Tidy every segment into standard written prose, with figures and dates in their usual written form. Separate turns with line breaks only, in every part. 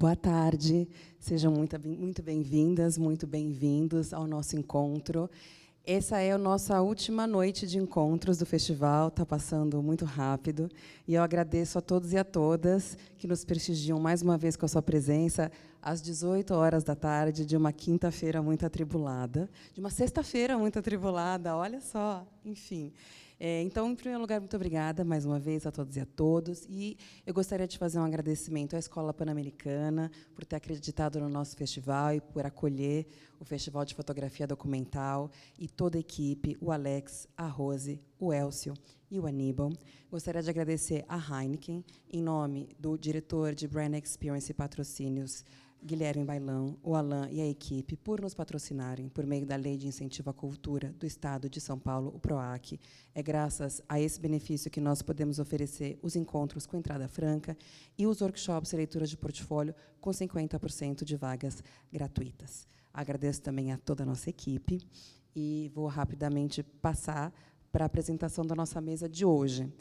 Boa tarde, sejam muito bem-vindas, muito bem-vindos ao nosso encontro. Essa é a nossa última noite de encontros do festival, está passando muito rápido, e eu agradeço a todos e a todas que nos prestigiam mais uma vez com a sua presença às 18 horas da tarde de uma quinta-feira muito atribulada, de uma sexta-feira muito atribulada, olha só, enfim. Então, em primeiro lugar, muito obrigada mais uma vez a todos e a todos. E eu gostaria de fazer um agradecimento à Escola Pan-Americana por ter acreditado no nosso festival e por acolher o Festival de Fotografia Documental e toda a equipe, o Alex, a Rose, o Elcio e o Aníbal. Gostaria de agradecer à Heineken, em nome do diretor de Brand Experience e Patrocínios, Guilherme Bailão, o Alain e a equipe, por nos patrocinarem por meio da Lei de Incentivo à Cultura do Estado de São Paulo, o PROAC. É graças a esse benefício que nós podemos oferecer os encontros com entrada franca e os workshops e leituras de portfólio com 50% de vagas gratuitas. Agradeço também a toda a nossa equipe e vou rapidamente passar para a apresentação da nossa mesa de hoje,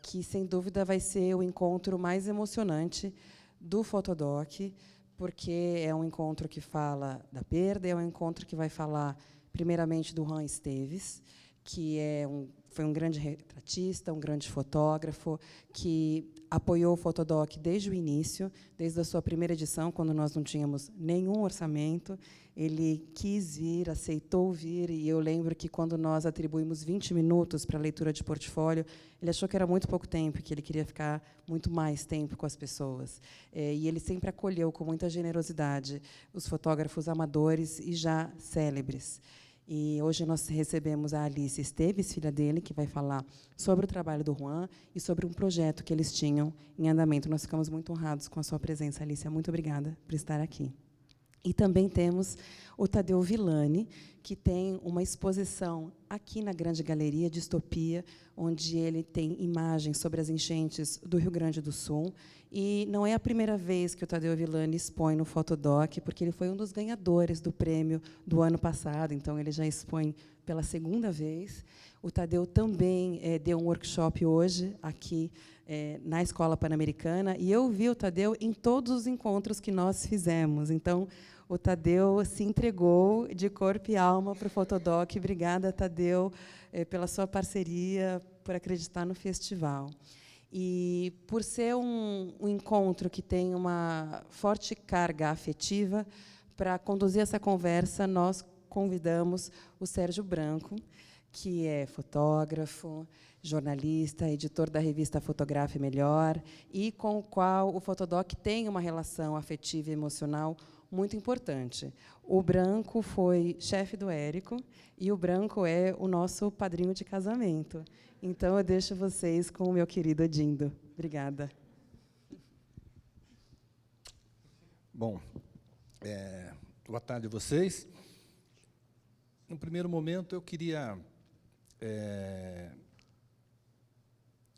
que, sem dúvida, vai ser o encontro mais emocionante do Fotodoc, porque é um encontro que fala da perda, é um encontro que vai falar, primeiramente, do Juan Esteves, que foi um grande retratista, um grande fotógrafo, que apoiou o Fotodoc desde o início, desde a sua primeira edição, quando nós não tínhamos nenhum orçamento. Ele quis vir, aceitou vir, e eu lembro que, quando nós atribuímos 20 minutos para a leitura de portfólio, ele achou que era muito pouco tempo, que ele queria ficar muito mais tempo com as pessoas. E ele sempre acolheu, com muita generosidade, os fotógrafos amadores e já célebres. E hoje nós recebemos a Alice Esteves, filha dele, que vai falar sobre o trabalho do Juan e sobre um projeto que eles tinham em andamento. Nós ficamos muito honrados com a sua presença, Alice. Muito obrigada por estar aqui. E também temos o Tadeu Villani, que tem uma exposição aqui na Grande Galeria Distopia, onde ele tem imagens sobre as enchentes do Rio Grande do Sul. E não é a primeira vez que o Tadeu Villani expõe no Fotodoc, porque ele foi um dos ganhadores do prêmio do ano passado, então ele já expõe pela segunda vez. O Tadeu também deu um workshop hoje, aqui na Escola Pan-Americana, e eu vi o Tadeu em todos os encontros que nós fizemos. Então, o Tadeu se entregou de corpo e alma para o Fotodoc. Obrigada, Tadeu, pela sua parceria, por acreditar no festival. E, por ser um encontro que tem uma forte carga afetiva, para conduzir essa conversa, nós convidamos o Sérgio Branco, que é fotógrafo, jornalista, editor da revista Fotografe Melhor, e com o qual o Fotodoc tem uma relação afetiva e emocional muito importante. O Branco foi chefe do Érico, e o Branco é o nosso padrinho de casamento. Então, eu deixo vocês com o meu querido Odindo. Obrigada.
Bom, boa tarde a vocês. No primeiro momento, eu queria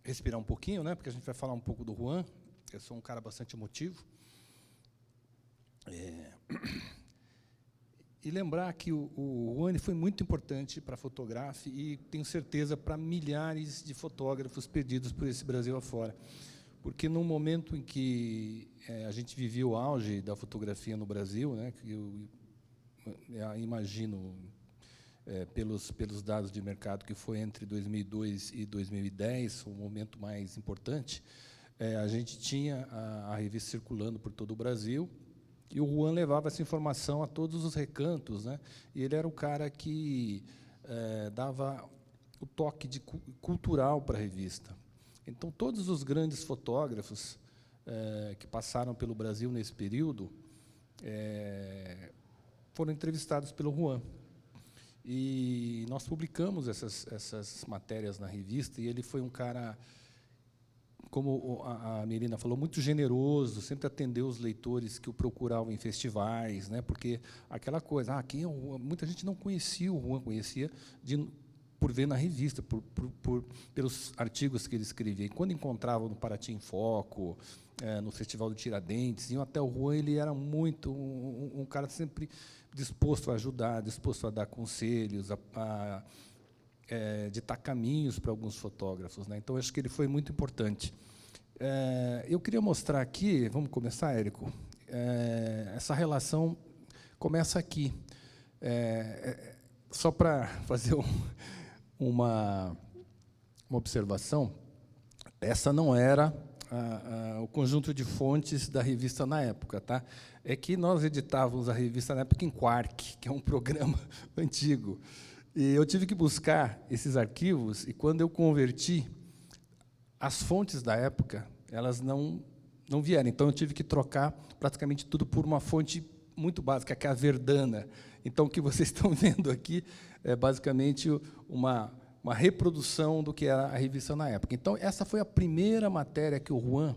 respirar um pouquinho, né, porque a gente vai falar um pouco do Juan. Eu sou um cara bastante emotivo. E lembrar que o Juan foi muito importante para a Fotografe e, tenho certeza, para milhares de fotógrafos perdidos por esse Brasil afora. Porque, num momento em que a gente vivia o auge da fotografia no Brasil, né, que eu imagino, pelos dados de mercado, que foi entre 2002 e 2010, o momento mais importante, a gente tinha a revista circulando por todo o Brasil, E o Juan levava essa informação a todos os recantos, né? E ele era o cara que dava o toque cultural para a revista. Então, todos os grandes fotógrafos que passaram pelo Brasil nesse período foram entrevistados pelo Juan. E nós publicamos essas matérias na revista, e ele foi um cara, como a Melina falou, muito generoso, sempre atendeu os leitores que o procuravam em festivais, né? Porque aquela coisa, quem é o Juan? Muita gente não conhecia o Juan, conhecia por ver na revista, pelos artigos que ele escrevia. E quando encontravam no Paraty em Foco, no Festival do Tiradentes, iam até o Juan, ele era muito um cara sempre disposto a ajudar, disposto a dar conselhos, ditar caminhos para alguns fotógrafos, né? Então, acho que ele foi muito importante. Eu queria mostrar aqui, vamos começar, Érico? Essa relação começa aqui. Só para fazer uma observação, essa não era o conjunto de fontes da revista na época, tá? É que nós editávamos a revista na época em Quark, que é um programa antigo. E eu tive que buscar esses arquivos, e quando eu converti, as fontes da época, elas não vieram. Então, eu tive que trocar praticamente tudo por uma fonte muito básica, que é a Verdana. Então, o que vocês estão vendo aqui é basicamente uma reprodução do que era a revista na época. Então, essa foi a primeira matéria que o Juan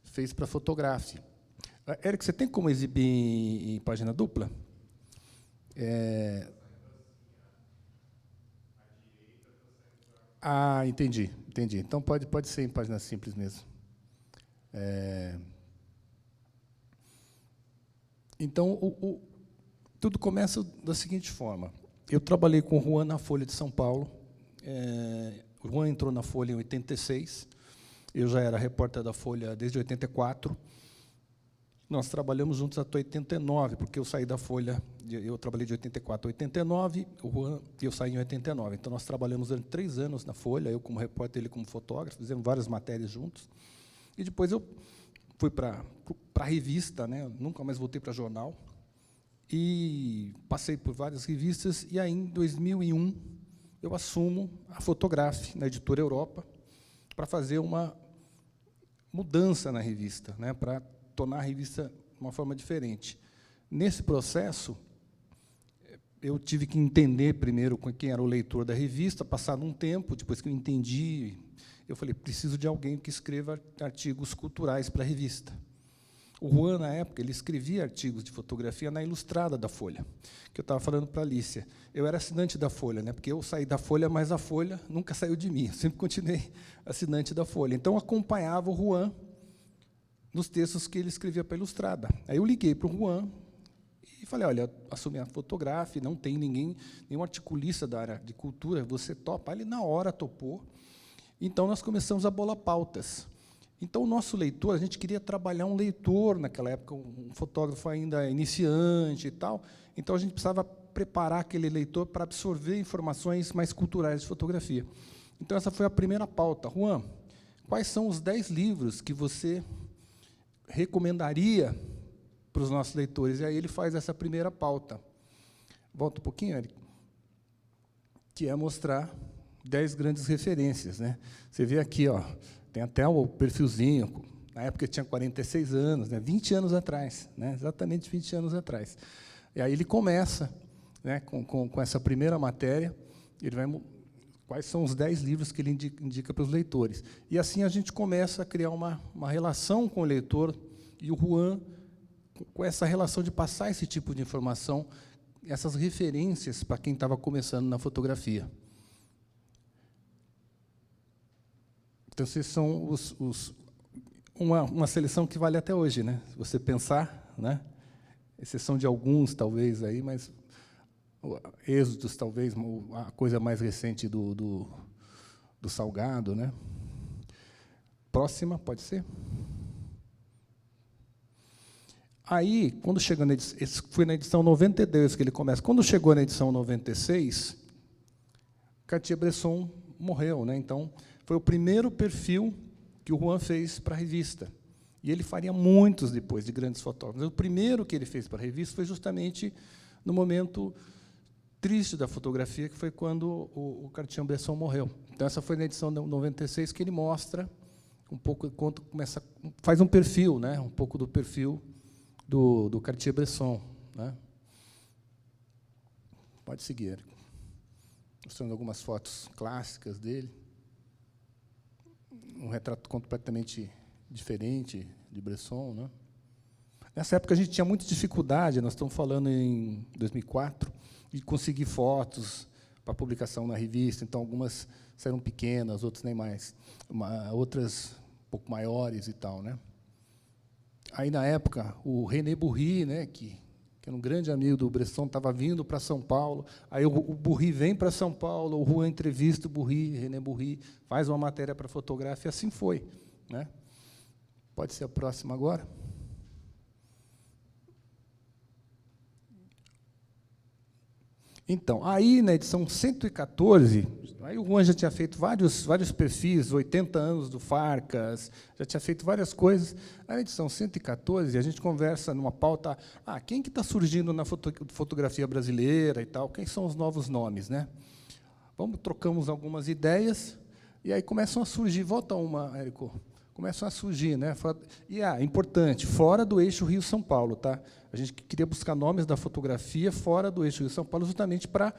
fez para Fotografe. Érico, você tem como exibir em página dupla? Entendi. Então, pode ser em página simples mesmo. Então, tudo começa da seguinte forma. Eu trabalhei com o Juan na Folha de São Paulo. O Juan entrou na Folha em 86. Eu já era repórter da Folha desde 84. Nós trabalhamos juntos até 89, porque eu saí da Folha, eu trabalhei de 84 a 89, o Juan e eu saí em 89. Então, nós trabalhamos durante 3 anos na Folha, eu como repórter, ele como fotógrafo, fizemos várias matérias juntos. E depois eu fui para a revista, né? Nunca mais voltei para jornal. E passei por várias revistas, e aí, em 2001, eu assumo a Fotografe, na Editora Europa, para fazer uma mudança na revista, né? Para tornar a revista de uma forma diferente. Nesse processo, eu tive que entender primeiro quem era o leitor da revista. Passado um tempo, depois que eu entendi, eu falei, preciso de alguém que escreva artigos culturais para a revista. O Juan, na época, ele escrevia artigos de fotografia na Ilustrada da Folha, que eu estava falando para a Alicia. Eu era assinante da Folha, né? Porque eu saí da Folha, mas a Folha nunca saiu de mim, eu sempre continuei assinante da Folha. Então, eu acompanhava o Juan nos textos que ele escrevia para a Ilustrada. Aí eu liguei para o Juan e falei, olha, assumi a Fotografe, não tem nenhum articulista da área de cultura, você topa? Ele, na hora, topou. Então, nós começamos a bolar pautas. Então, o nosso leitor, a gente queria trabalhar um leitor naquela época, um fotógrafo ainda iniciante e tal. Então, a gente precisava preparar aquele leitor para absorver informações mais culturais de fotografia. Então, essa foi a primeira pauta. Juan, quais são os 10 livros que você recomendaria para os nossos leitores? E aí ele faz essa primeira pauta. Volta um pouquinho, Érico. Que é mostrar 10 grandes referências, né? Você vê aqui, ó, tem até o perfilzinho. Na época eu tinha 46 anos, né? 20 anos atrás, né? Exatamente 20 anos atrás. E aí ele começa, né, com essa primeira matéria, ele vai quais são os 10 livros que ele indica para os leitores. E assim a gente começa a criar uma relação com o leitor, e o Juan, com essa relação de passar esse tipo de informação, essas referências para quem estava começando na fotografia. Então, esses são uma seleção que vale até hoje, né? Se você pensar, né? Exceção de alguns, talvez, aí, mas Êxodos, talvez, a coisa mais recente do Salgado, né? Próxima, pode ser? Aí, quando chegou na edição, foi na edição 92 que ele começa. Quando chegou na edição 96, Cartier-Bresson morreu, né? Então, foi o primeiro perfil que o Juan fez para a revista. E ele faria muitos depois, de grandes fotógrafos. O primeiro que ele fez para a revista foi justamente no momento triste da fotografia, que foi quando o Cartier-Bresson morreu. Então, essa foi na edição de 96 que ele mostra um pouco, faz um perfil, né, um pouco do perfil do Cartier-Bresson, né? Pode seguir, Érico. Mostrando algumas fotos clássicas dele. Um retrato completamente diferente de Bresson, né? Nessa época, a gente tinha muita dificuldade, nós estamos falando em 2004, de conseguir fotos para publicação na revista. Então, algumas saíram pequenas, outras nem mais, outras um pouco maiores e tal, né? Aí, na época, o René Bourri, né, que era um grande amigo do Bresson, estava vindo para São Paulo. Aí o Bourri vem para São Paulo, o Juan entrevista o Bourri, René Bourri, faz uma matéria para Fotográfica, e assim foi, né? Pode ser a próxima agora? Então, aí, na edição 114, aí o Juan já tinha feito vários perfis, 80 anos do Farcas, já tinha feito várias coisas. Aí, na edição 114, a gente conversa numa pauta, quem que está surgindo na fotografia brasileira e tal, quem são os novos nomes, né? Trocamos algumas ideias, e aí começam a surgir, volta uma, Érico, começam a surgir, né? E importante, fora do eixo Rio-São Paulo, tá? A gente queria buscar nomes da fotografia fora do eixo Rio-São Paulo, justamente para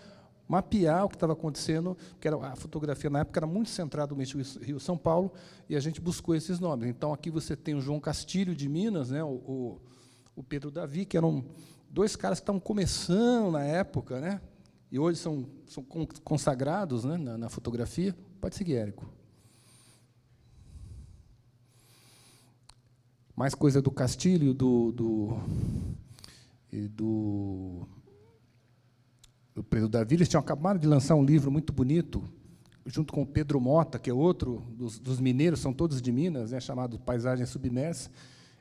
mapear o que estava acontecendo, porque a fotografia, na época, era muito centrada no eixo Rio-São Paulo, e a gente buscou esses nomes. Então, aqui você tem o João Castilho, de Minas, né? o Pedro Davi, que eram dois caras que estavam começando na época, né? E hoje são consagrados, né, na fotografia. Pode seguir, Érico. Mais coisa do Castilho do Pedro Davi. Eles tinham acabado de lançar um livro muito bonito, junto com o Pedro Mota, que é outro dos mineiros, são todos de Minas, né, chamado Paisagem Submersa.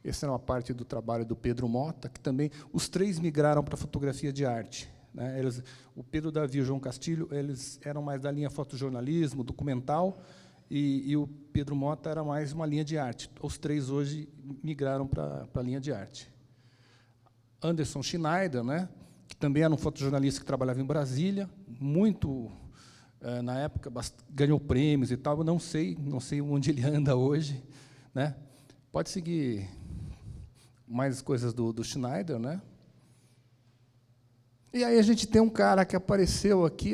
Essa era uma parte do trabalho do Pedro Mota, que também os três migraram para a fotografia de arte, né? O Pedro Davi e o João Castilho, eles eram mais da linha fotojornalismo, documental, e o Pedro Mota era mais uma linha de arte. Os três hoje migraram para a linha de arte. Anderson Schneider, né, que também era um fotojornalista que trabalhava em Brasília, muito, na época, ganhou prêmios e tal. Eu não sei onde ele anda hoje, né? Pode seguir mais coisas do Schneider, né? E aí a gente tem um cara que apareceu aqui,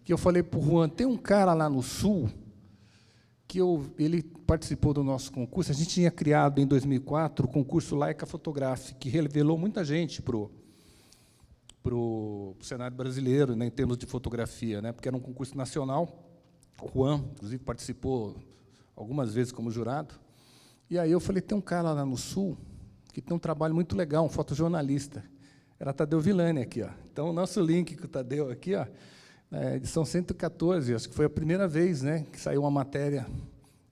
que eu falei para o Juan, tem um cara lá no Sul, que ele participou do nosso concurso. A gente tinha criado, em 2004, o concurso Leica Photographic, que revelou muita gente para o cenário brasileiro, né, em termos de fotografia, né, porque era um concurso nacional. O Juan, inclusive, participou algumas vezes como jurado. E aí eu falei, tem um cara lá no Sul que tem um trabalho muito legal, um fotojornalista. Era Tadeu Villani aqui. Então, o nosso link com o Tadeu aqui, edição 114, acho que foi a primeira vez, né, que saiu uma matéria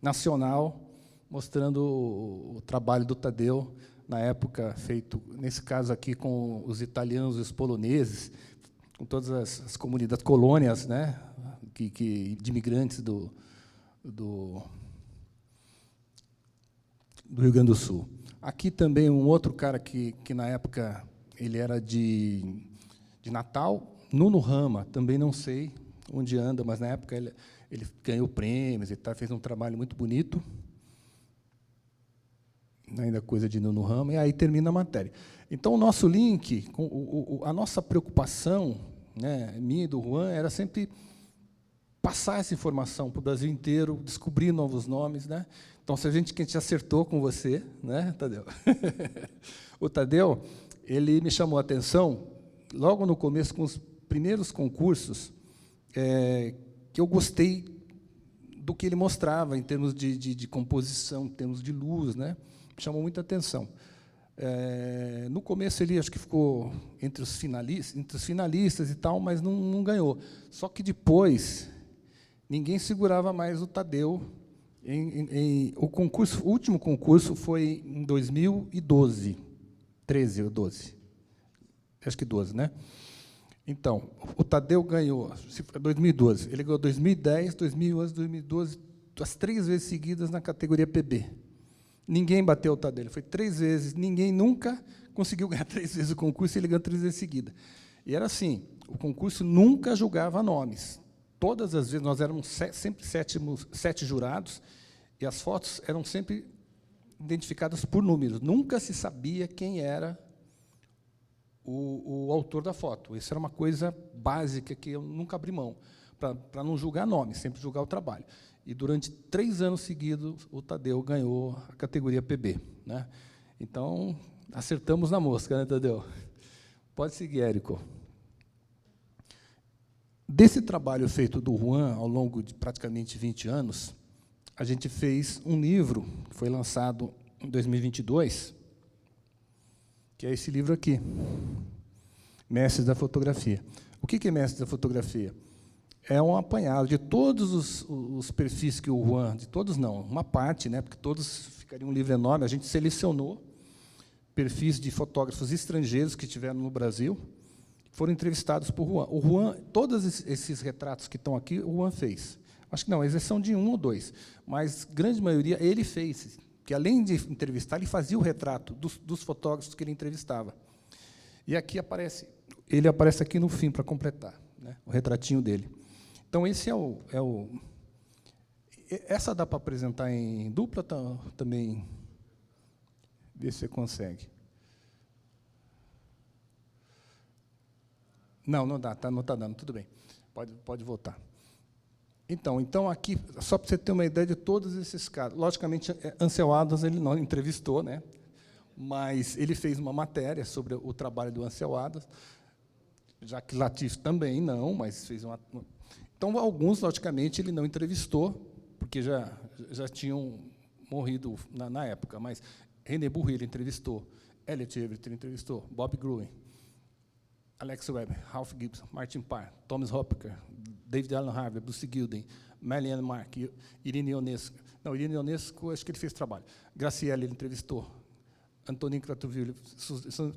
nacional mostrando o trabalho do Tadeu, na época feito, nesse caso aqui, com os italianos e os poloneses, com todas as comunidades, colônias, né, de imigrantes do Rio Grande do Sul. Aqui também um outro cara que na época ele era de Natal, Nuno Rama, também não sei onde anda, mas na época ele ganhou prêmios e tal, fez um trabalho muito bonito, ainda coisa de Nuno Rama, e aí termina a matéria. Então, o nosso link, a nossa preocupação, né, minha e do Juan, era sempre passar essa informação para o Brasil inteiro, descobrir novos nomes, né? Então, se a gente acertou com você, né, Tadeu? O Tadeu, ele me chamou a atenção logo no começo, com os primeiros concursos, que eu gostei do que ele mostrava em termos de composição, em termos de luz, né? Me chamou muita atenção. No começo ele acho que ficou entre os finalistas e tal, mas não ganhou. Só que depois ninguém segurava mais o Tadeu. O último concurso foi em 2012, 13 ou 12, acho que 12, né? Então, o Tadeu ganhou, 2012, ele ganhou 2010, 2011, 2012, as 3 vezes seguidas na categoria PB. Ninguém bateu o Tadeu. Ele foi 3 vezes. Ninguém nunca conseguiu ganhar 3 vezes o concurso, e ele ganhou 3 vezes seguida. E era assim, o concurso nunca julgava nomes. Todas as vezes, nós éramos sempre 7 jurados, e as fotos eram sempre identificadas por números. Nunca se sabia quem era o autor da foto. Isso era uma coisa básica que eu nunca abri mão, para não julgar nome, sempre julgar o trabalho. E, durante 3 anos seguidos, o Tadeu ganhou a categoria PB. Né? Então, acertamos na mosca, né, Tadeu? Pode seguir, Érico. Desse trabalho feito do Juan, ao longo de praticamente 20 anos, a gente fez um livro, que foi lançado em 2022, que é esse livro aqui, Mestres da Fotografia. O que é Mestres da Fotografia? É um apanhado de todos os perfis que o Juan, de todos não, uma parte, né, porque todos ficariam um livro enorme, a gente selecionou perfis de fotógrafos estrangeiros que tiveram no Brasil, foram entrevistados por Juan. O Juan, todos esses retratos que estão aqui, o Juan fez. Acho que não, exceção de 1 ou 2, mas grande maioria ele fez, que além de entrevistar, ele fazia o retrato dos fotógrafos que ele entrevistava. E aqui ele aparece aqui no fim para completar, né, o retratinho dele. Então, esse essa dá para apresentar em dupla também? Vê se você consegue. Não dá, não está dando, tudo bem. Pode voltar. Então aqui, só para você ter uma ideia de todos esses casos. Logicamente, Ansel Adams ele não entrevistou, né? Mas ele fez uma matéria sobre o trabalho do Ansel Adams, Jacques Latif também não, mas fez uma... Então, alguns, logicamente, ele não entrevistou, porque já tinham morrido na época, mas René Burri ele entrevistou, Elliot Everett ele entrevistou, Bob Gruen, Alex Webb, Ralph Gibson, Martin Parr, Thomas Hopker, David Alan Harvey, Bruce Gilden, Marianne Mark, Irene Ionesco. Não, Irene Ionesco, acho que ele fez trabalho. Graciela, ele entrevistou. Antonin Cratoville,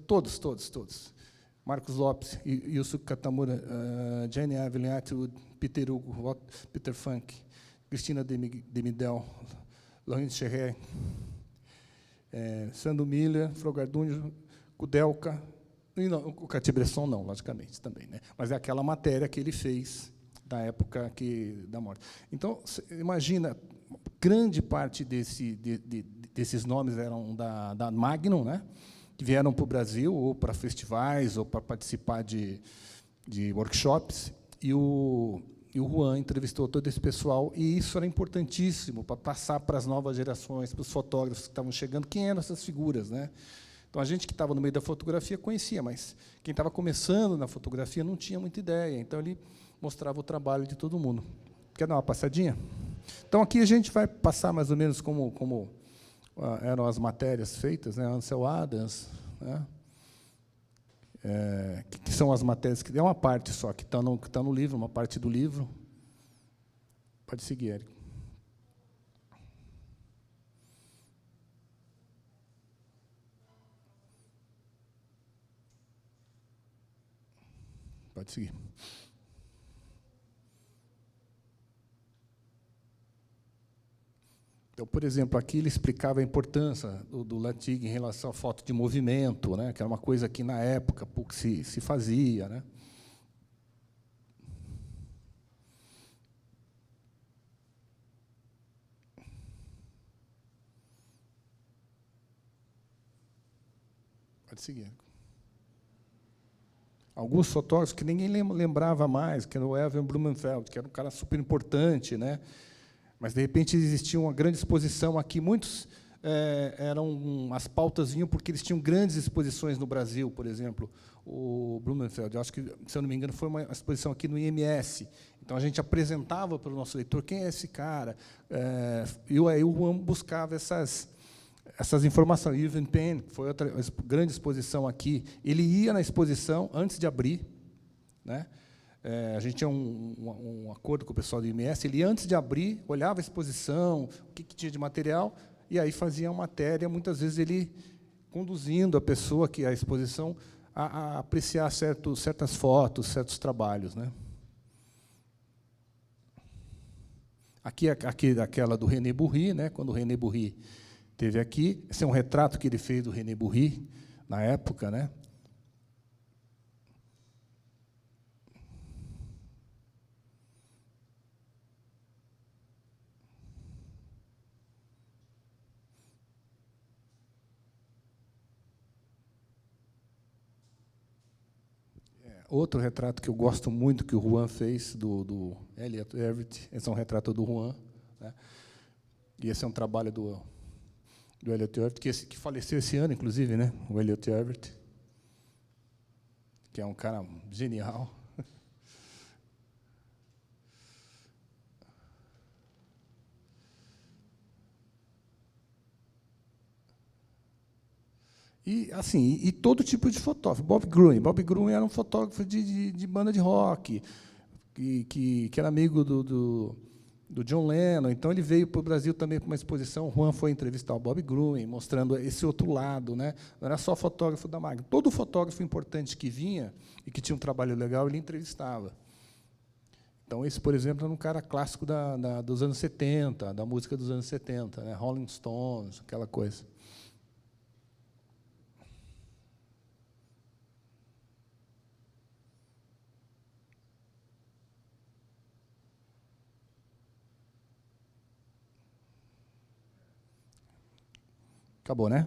todos. Marcos Lopes, Yusuke Katamura, Jane Evelyn Atwood, Peter Hugo, Peter Funk, Cristina Demidel, Laurent Scherrer, Sandro Miller, Frogardunho, Kudelka, e não, o Cartier-Bresson não, logicamente, também. Né? Mas é aquela matéria que ele fez da época da morte. Então, imagina, grande parte desses nomes eram da Magnum, né? Que vieram para o Brasil, ou para festivais, ou para participar de workshops, e o Juan entrevistou todo esse pessoal, e isso era importantíssimo para passar para as novas gerações, para os fotógrafos que estavam chegando, quem eram essas figuras. Né? Então, a gente que estava no meio da fotografia conhecia, mas quem estava começando na fotografia não tinha muita ideia, então ele mostrava o trabalho de todo mundo. Quer dar uma passadinha? Então, aqui a gente vai passar mais ou menos como eram as matérias feitas, né? Ansel Adams, né? Que são as matérias, que é uma parte só, que está no livro, uma parte do livro. Pode seguir, Érico. Pode seguir. Então, por exemplo, aqui ele explicava a importância do Latig em relação à foto de movimento, né, que era uma coisa que, na época, pouco se fazia. Né. Pode seguir. Alguns fotógrafos que ninguém lembrava mais, que era o Evan Blumenfeld, que era um cara super importante, né. Mas, de repente, existia uma grande exposição aqui. Muitos as pautas vinham porque eles tinham grandes exposições no Brasil, por exemplo. O Blumenfeld, eu acho que, se eu não me engano, foi uma exposição aqui no IMS. Então, a gente apresentava para o nosso leitor quem é esse cara. E aí o Juan buscava essas informações. Irving Penn, que foi outra grande exposição aqui. Ele ia na exposição antes de abrir, né? A gente tinha um acordo com o pessoal do IMS, ele, antes de abrir, olhava a exposição, o que tinha de material, e aí fazia uma matéria, muitas vezes ele conduzindo a pessoa que a exposição a apreciar certas fotos, certos trabalhos. Né? Aqui aquela do René Burri, né? Quando o René Burri teve aqui. Esse é um retrato que ele fez do René Bourri, na época, né? Outro retrato que eu gosto muito, que o Juan fez, do Elliot Erwitt. Esse é um retrato do Juan, né? E esse é um trabalho do Elliot Erwitt, que faleceu esse ano, inclusive, né? O Elliot Erwitt, que é um cara genial. E, assim, e todo tipo de fotógrafo. Bob Gruen era um fotógrafo de banda de rock, que era amigo do John Lennon. Então, ele veio para o Brasil também para uma exposição. O Juan foi entrevistar o Bob Gruen, mostrando esse outro lado, né? Não era só fotógrafo da máquina. Todo fotógrafo importante que vinha e que tinha um trabalho legal, ele entrevistava. Então, esse, por exemplo, era um cara clássico dos anos 70, da música dos anos 70, né? Rolling Stones, aquela coisa. Acabou, né?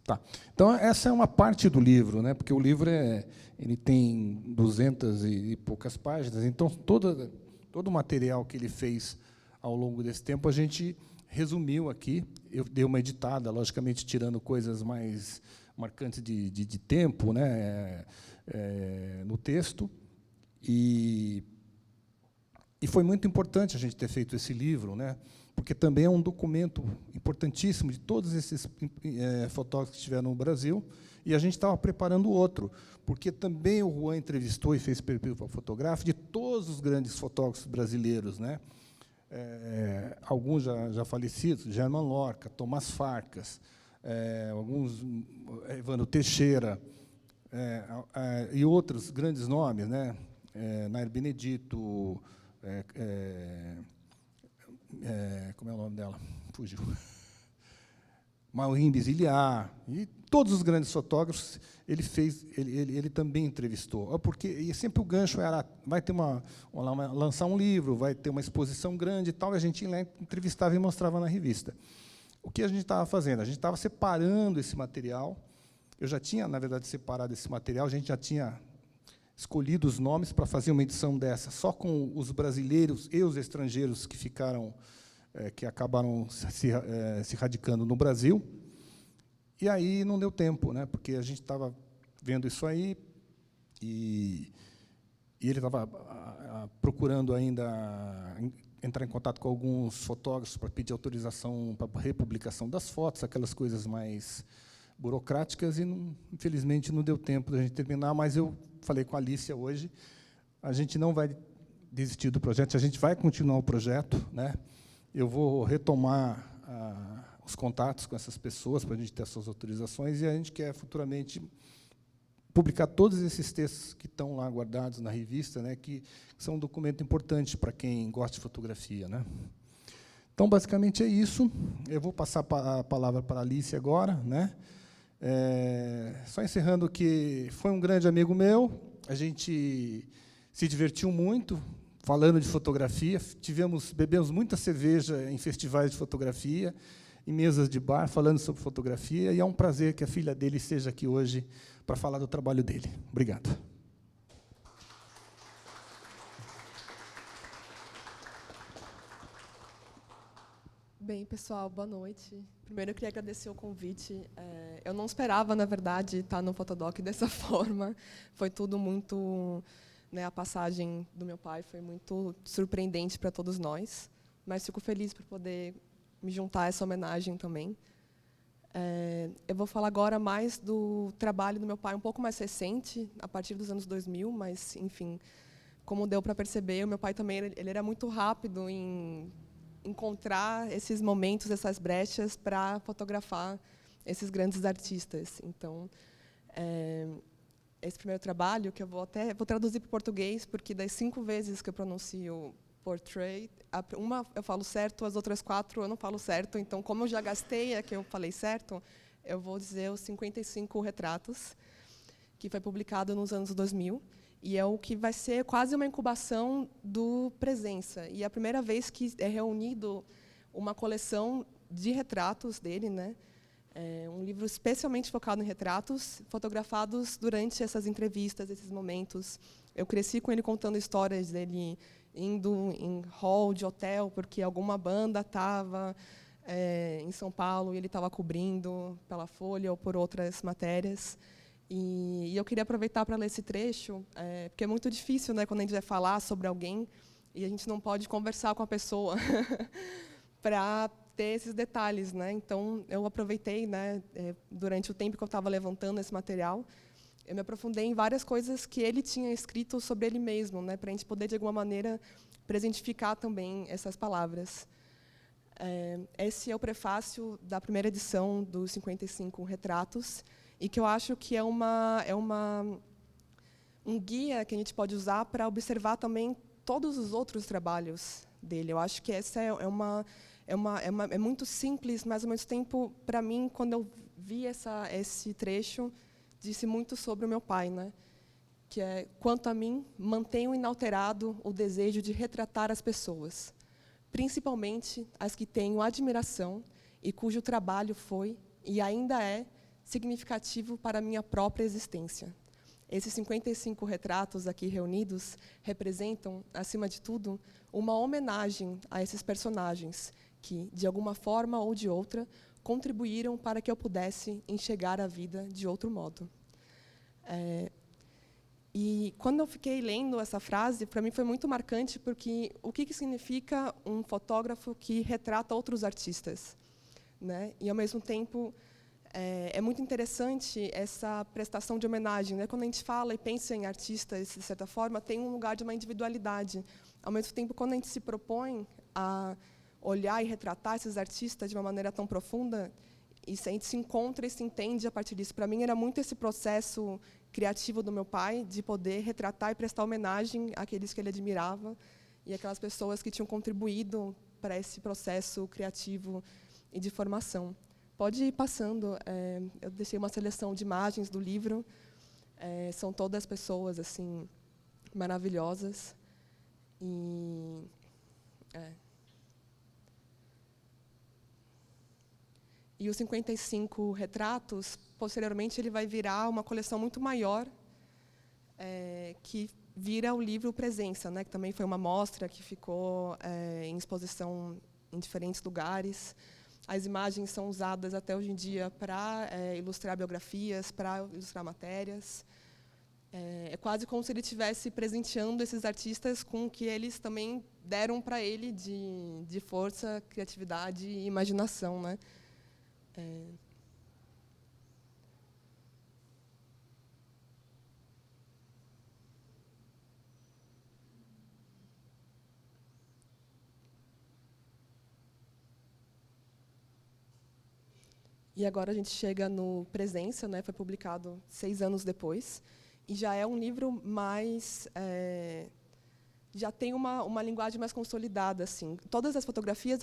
Tá. Então, essa é uma parte do livro, né? Porque o livro ele tem 200 e poucas páginas. Então, todo o material que ele fez ao longo desse tempo, a gente resumiu aqui. Eu dei uma editada, logicamente, tirando coisas mais marcantes de tempo, né? No texto. E foi muito importante a gente ter feito esse livro, né? Porque também é um documento importantíssimo de todos esses fotógrafos que estiveram no Brasil, e a gente estava preparando outro, porque também o Juan entrevistou e fez perfil fotográfico de todos os grandes fotógrafos brasileiros, né? Alguns já falecidos, German Lorca, Tomás Farcas, alguns, Evandro Teixeira, e outros grandes nomes, né? Nair Benedito, como é o nome dela? Fugiu. Maureen Biziliar, e todos os grandes fotógrafos ele também entrevistou. Porque e sempre o gancho era vai ter lançar um livro, vai ter uma exposição grande e tal, e a gente ia lá, entrevistava e mostrava na revista. O que a gente estava fazendo? A gente estava separando esse material. Eu já tinha, na verdade, separado esse material, a gente já tinha escolhido os nomes para fazer uma edição dessa, só com os brasileiros e os estrangeiros que acabaram se radicando no Brasil. E aí não deu tempo, né? Porque a gente estava vendo isso aí e ele estava procurando ainda entrar em contato com alguns fotógrafos para pedir autorização para republicação das fotos, aquelas coisas mais burocráticas, e infelizmente não deu tempo da gente terminar, mas eu falei com a Alicia hoje, a gente não vai desistir do projeto, a gente vai continuar o projeto, né? Eu vou retomar os contatos com essas pessoas para a gente ter as suas autorizações, e a gente quer futuramente publicar todos esses textos que estão lá guardados na revista, né, que são um documento importante para quem gosta de fotografia, né? Então, basicamente, é isso. Eu vou passar a palavra para a Alice agora, né? Só encerrando que foi um grande amigo meu, a gente se divertiu muito falando de fotografia, bebemos muita cerveja em festivais de fotografia, em mesas de bar, falando sobre fotografia, e é um prazer que a filha dele esteja aqui hoje para falar do trabalho dele. Obrigado.
Bem, pessoal, boa noite. Primeiro, eu queria agradecer o convite. Eu não esperava, na verdade, estar no Fotodoc dessa forma. Foi tudo muito... a passagem do meu pai foi muito surpreendente para todos nós, mas fico feliz por poder me juntar a essa homenagem também. Eu vou falar agora mais do trabalho do meu pai, um pouco mais recente, a partir dos anos 2000, mas, enfim, como deu para perceber, o meu pai também ele era muito rápido em encontrar esses momentos, essas brechas, para fotografar esses grandes artistas. Então, esse primeiro trabalho, que eu vou traduzir para o português, porque das 5 vezes que eu pronuncio portrait. Uma eu falo certo, as outras 4 eu não falo certo. Então, como eu já gastei a que eu falei certo, eu vou dizer os 55 retratos, que foi publicado nos anos 2000. E é o que vai ser quase uma incubação do Presença. E é a primeira vez que é reunido uma coleção de retratos dele, né? Um livro especialmente focado em retratos, fotografados durante essas entrevistas, esses momentos. Eu cresci com ele contando histórias dele indo em hall de hotel, porque alguma banda estava em São Paulo e ele estava cobrindo pela Folha ou por outras matérias. E eu queria aproveitar para ler esse trecho, porque é muito difícil, né, quando a gente vai falar sobre alguém e a gente não pode conversar com a pessoa para ter esses detalhes, né? Então, eu aproveitei, né, durante o tempo que eu estava levantando esse material, eu me aprofundei em várias coisas que ele tinha escrito sobre ele mesmo, né, para a gente poder, de alguma maneira, presentificar também essas palavras. Esse é o prefácio da primeira edição dos 55 retratos, e que eu acho que é um guia que a gente pode usar para observar também todos os outros trabalhos dele. Eu acho que essa é muito simples, mas, ao mesmo tempo, para mim, quando eu vi esse trecho, disse muito sobre o meu pai, né? Que é: quanto a mim, mantenho inalterado o desejo de retratar as pessoas, principalmente as que tenho admiração e cujo trabalho foi, e ainda é, significativo para a minha própria existência. Esses 55 retratos aqui reunidos representam, acima de tudo, uma homenagem a esses personagens que, de alguma forma ou de outra, contribuíram para que eu pudesse enxergar a vida de outro modo. E, quando eu fiquei lendo essa frase, para mim foi muito marcante, porque o que significa um fotógrafo que retrata outros artistas, né? E, ao mesmo tempo, é muito interessante essa prestação de homenagem, né? Quando a gente fala e pensa em artistas, de certa forma, tem um lugar de uma individualidade. Ao mesmo tempo, quando a gente se propõe a olhar e retratar esses artistas de uma maneira tão profunda, e a gente se encontra e se entende a partir disso. Para mim, era muito esse processo criativo do meu pai, de poder retratar e prestar homenagem àqueles que ele admirava e aquelas pessoas que tinham contribuído para esse processo criativo e de formação. Pode ir passando. Eu deixei uma seleção de imagens do livro. São todas pessoas assim maravilhosas. E os 55 retratos, posteriormente, ele vai virar uma coleção muito maior, que vira o livro Presença, né, que também foi uma mostra que ficou em exposição em diferentes lugares. As imagens são usadas até hoje em dia para ilustrar biografias, para ilustrar matérias. É quase como se ele estivesse presenteando esses artistas com o que eles também deram para ele de força, criatividade e imaginação, né? E agora a gente chega no Presença, né? Foi publicado 6 anos depois, e já é um livro mais já tem uma linguagem mais consolidada, assim. Todas as fotografias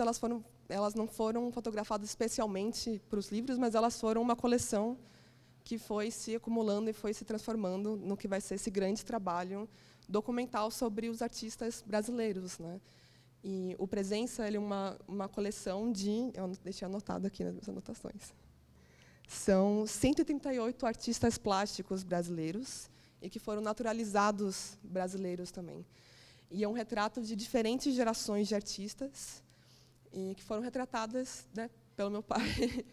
elas não foram fotografadas especialmente para os livros, mas elas foram uma coleção que foi se acumulando e foi se transformando no que vai ser esse grande trabalho documental sobre os artistas brasileiros, né? E o Presença, ele é uma coleção de... Eu deixei anotado aqui nas minhas anotações. São 138 artistas plásticos brasileiros e que foram naturalizados brasileiros também. E é um retrato de diferentes gerações de artistas e que foram retratadas, né, pelo meu pai.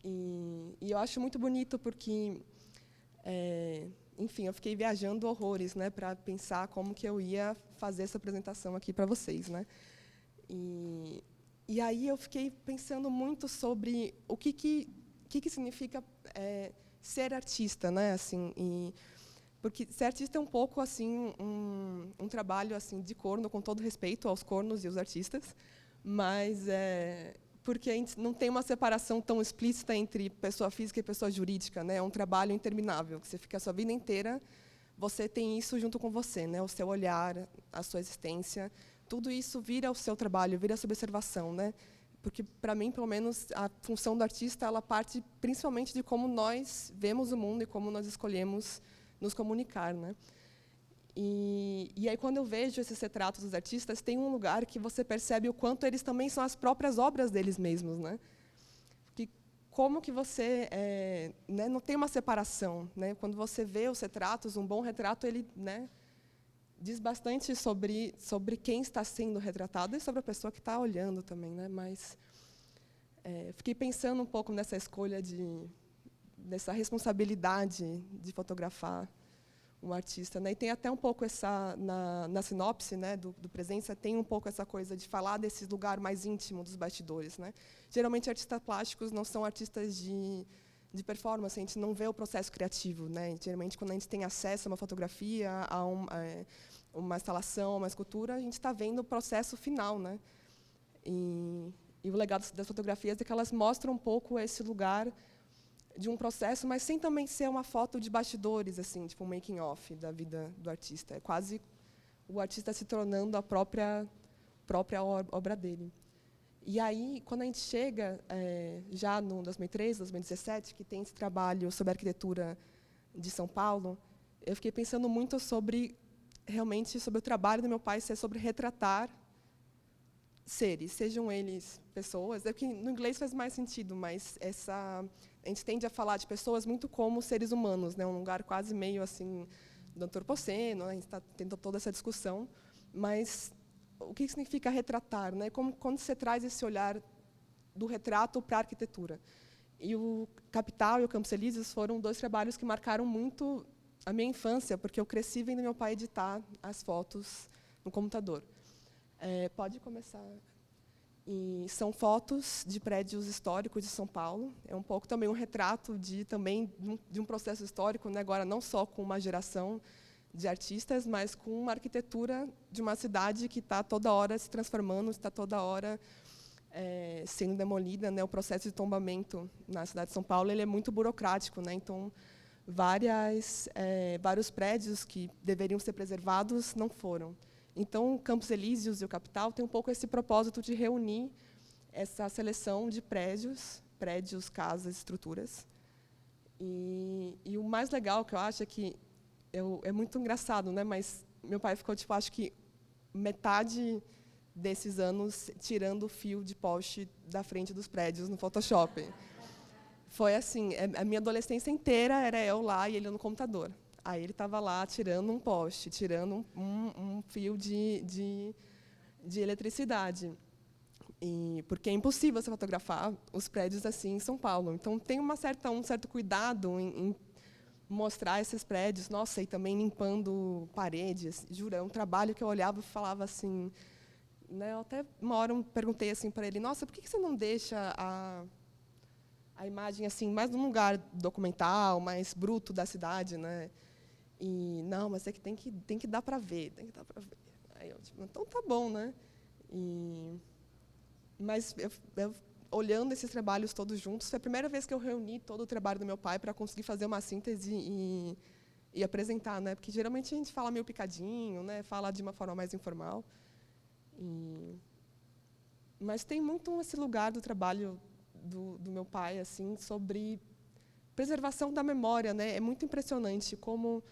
E eu acho muito bonito porque, enfim, eu fiquei viajando horrores, né, para pensar como que eu ia fazer essa apresentação aqui para vocês, né? E aí eu fiquei pensando muito sobre o que significa ser artista, né? Assim, porque ser artista é um pouco assim um trabalho assim de corno, com todo respeito aos cornos e os artistas, mas porque a gente não tem uma separação tão explícita entre pessoa física e pessoa jurídica, né? É um trabalho interminável, que você fica a sua vida inteira, você tem isso junto com você, né? O seu olhar, a sua existência, tudo isso vira o seu trabalho, vira a sua observação, né? Porque, para mim, pelo menos, a função do artista ela parte principalmente de como nós vemos o mundo e como nós escolhemos nos comunicar, né? E aí, quando eu vejo esses retratos dos artistas, tem um lugar que você percebe o quanto eles também são as próprias obras deles mesmos, né? Que como que você né, não tem uma separação, né? Quando você vê os retratos, um bom retrato ele, né, diz bastante sobre quem está sendo retratado e sobre a pessoa que está olhando também, né? Mas fiquei pensando um pouco nessa escolha dessa responsabilidade de fotografar um artista, né? E tem até um pouco essa na sinopse, né, do Presença, tem um pouco essa coisa de falar desse lugar mais íntimo dos bastidores, né? Geralmente artistas plásticos não são artistas de performance, a gente não vê o processo criativo, né? Geralmente quando a gente tem acesso a uma fotografia, a uma instalação, a uma escultura, a gente está vendo o processo final, né? E o legado das fotografias é que elas mostram um pouco esse lugar de um processo, mas sem também ser uma foto de bastidores, assim, tipo um making of da vida do artista. É quase o artista se tornando a própria obra dele. E aí, quando a gente chega já no 2013, 2017, que tem esse trabalho sobre a arquitetura de São Paulo, eu fiquei pensando muito realmente sobre o trabalho do meu pai ser sobre retratar seres, sejam eles pessoas. É que no inglês faz mais sentido, mas a gente tende a falar de pessoas muito como seres humanos, né? Um lugar quase meio assim do antropoceno, né? A gente está tendo toda essa discussão, mas o que significa retratar, né? Quando você traz esse olhar do retrato para a arquitetura. E o Capital e o Campos Elíseos foram dois trabalhos que marcaram muito a minha infância, porque eu cresci vendo meu pai editar as fotos no computador. Pode começar. E são fotos de prédios históricos de São Paulo. É um pouco também um retrato de um processo histórico, né? Agora não só com uma geração de artistas, mas com uma arquitetura de uma cidade que está toda hora se transformando, está toda hora sendo demolida, né? O processo de tombamento na cidade de São Paulo ele é muito burocrático, né? Então vários prédios que deveriam ser preservados não foram. Então, o Campos Elíseos e o Capital tem um pouco esse propósito de reunir essa seleção de prédios, casas, estruturas. E o mais legal que eu acho é que é muito engraçado, né? Mas meu pai ficou, tipo, acho que metade desses anos tirando o fio de poste da frente dos prédios no Photoshop. Foi assim, a minha adolescência inteira era eu lá e ele no computador. Aí ele estava lá tirando um poste, tirando um fio de eletricidade. Porque é impossível você fotografar os prédios assim em São Paulo. Então, tem um certo cuidado em mostrar esses prédios. Nossa, e também limpando paredes. Juro, é um trabalho que eu olhava e falava assim... Né, eu até uma hora eu perguntei assim para ele, nossa, por que você não deixa a imagem assim mais num lugar documental, mais bruto da cidade, né? E não, mas é que tem que dar para ver, tem que dar para ver. Aí eu tipo, então tá bom, né? Mas eu olhando esses trabalhos todos juntos, foi a primeira vez que eu reuni todo o trabalho do meu pai para conseguir fazer uma síntese e apresentar, né? Porque geralmente a gente fala meio picadinho, né? Fala de uma forma mais informal. Mas tem muito esse lugar do trabalho do meu pai assim sobre preservação da memória, né? É muito impressionante como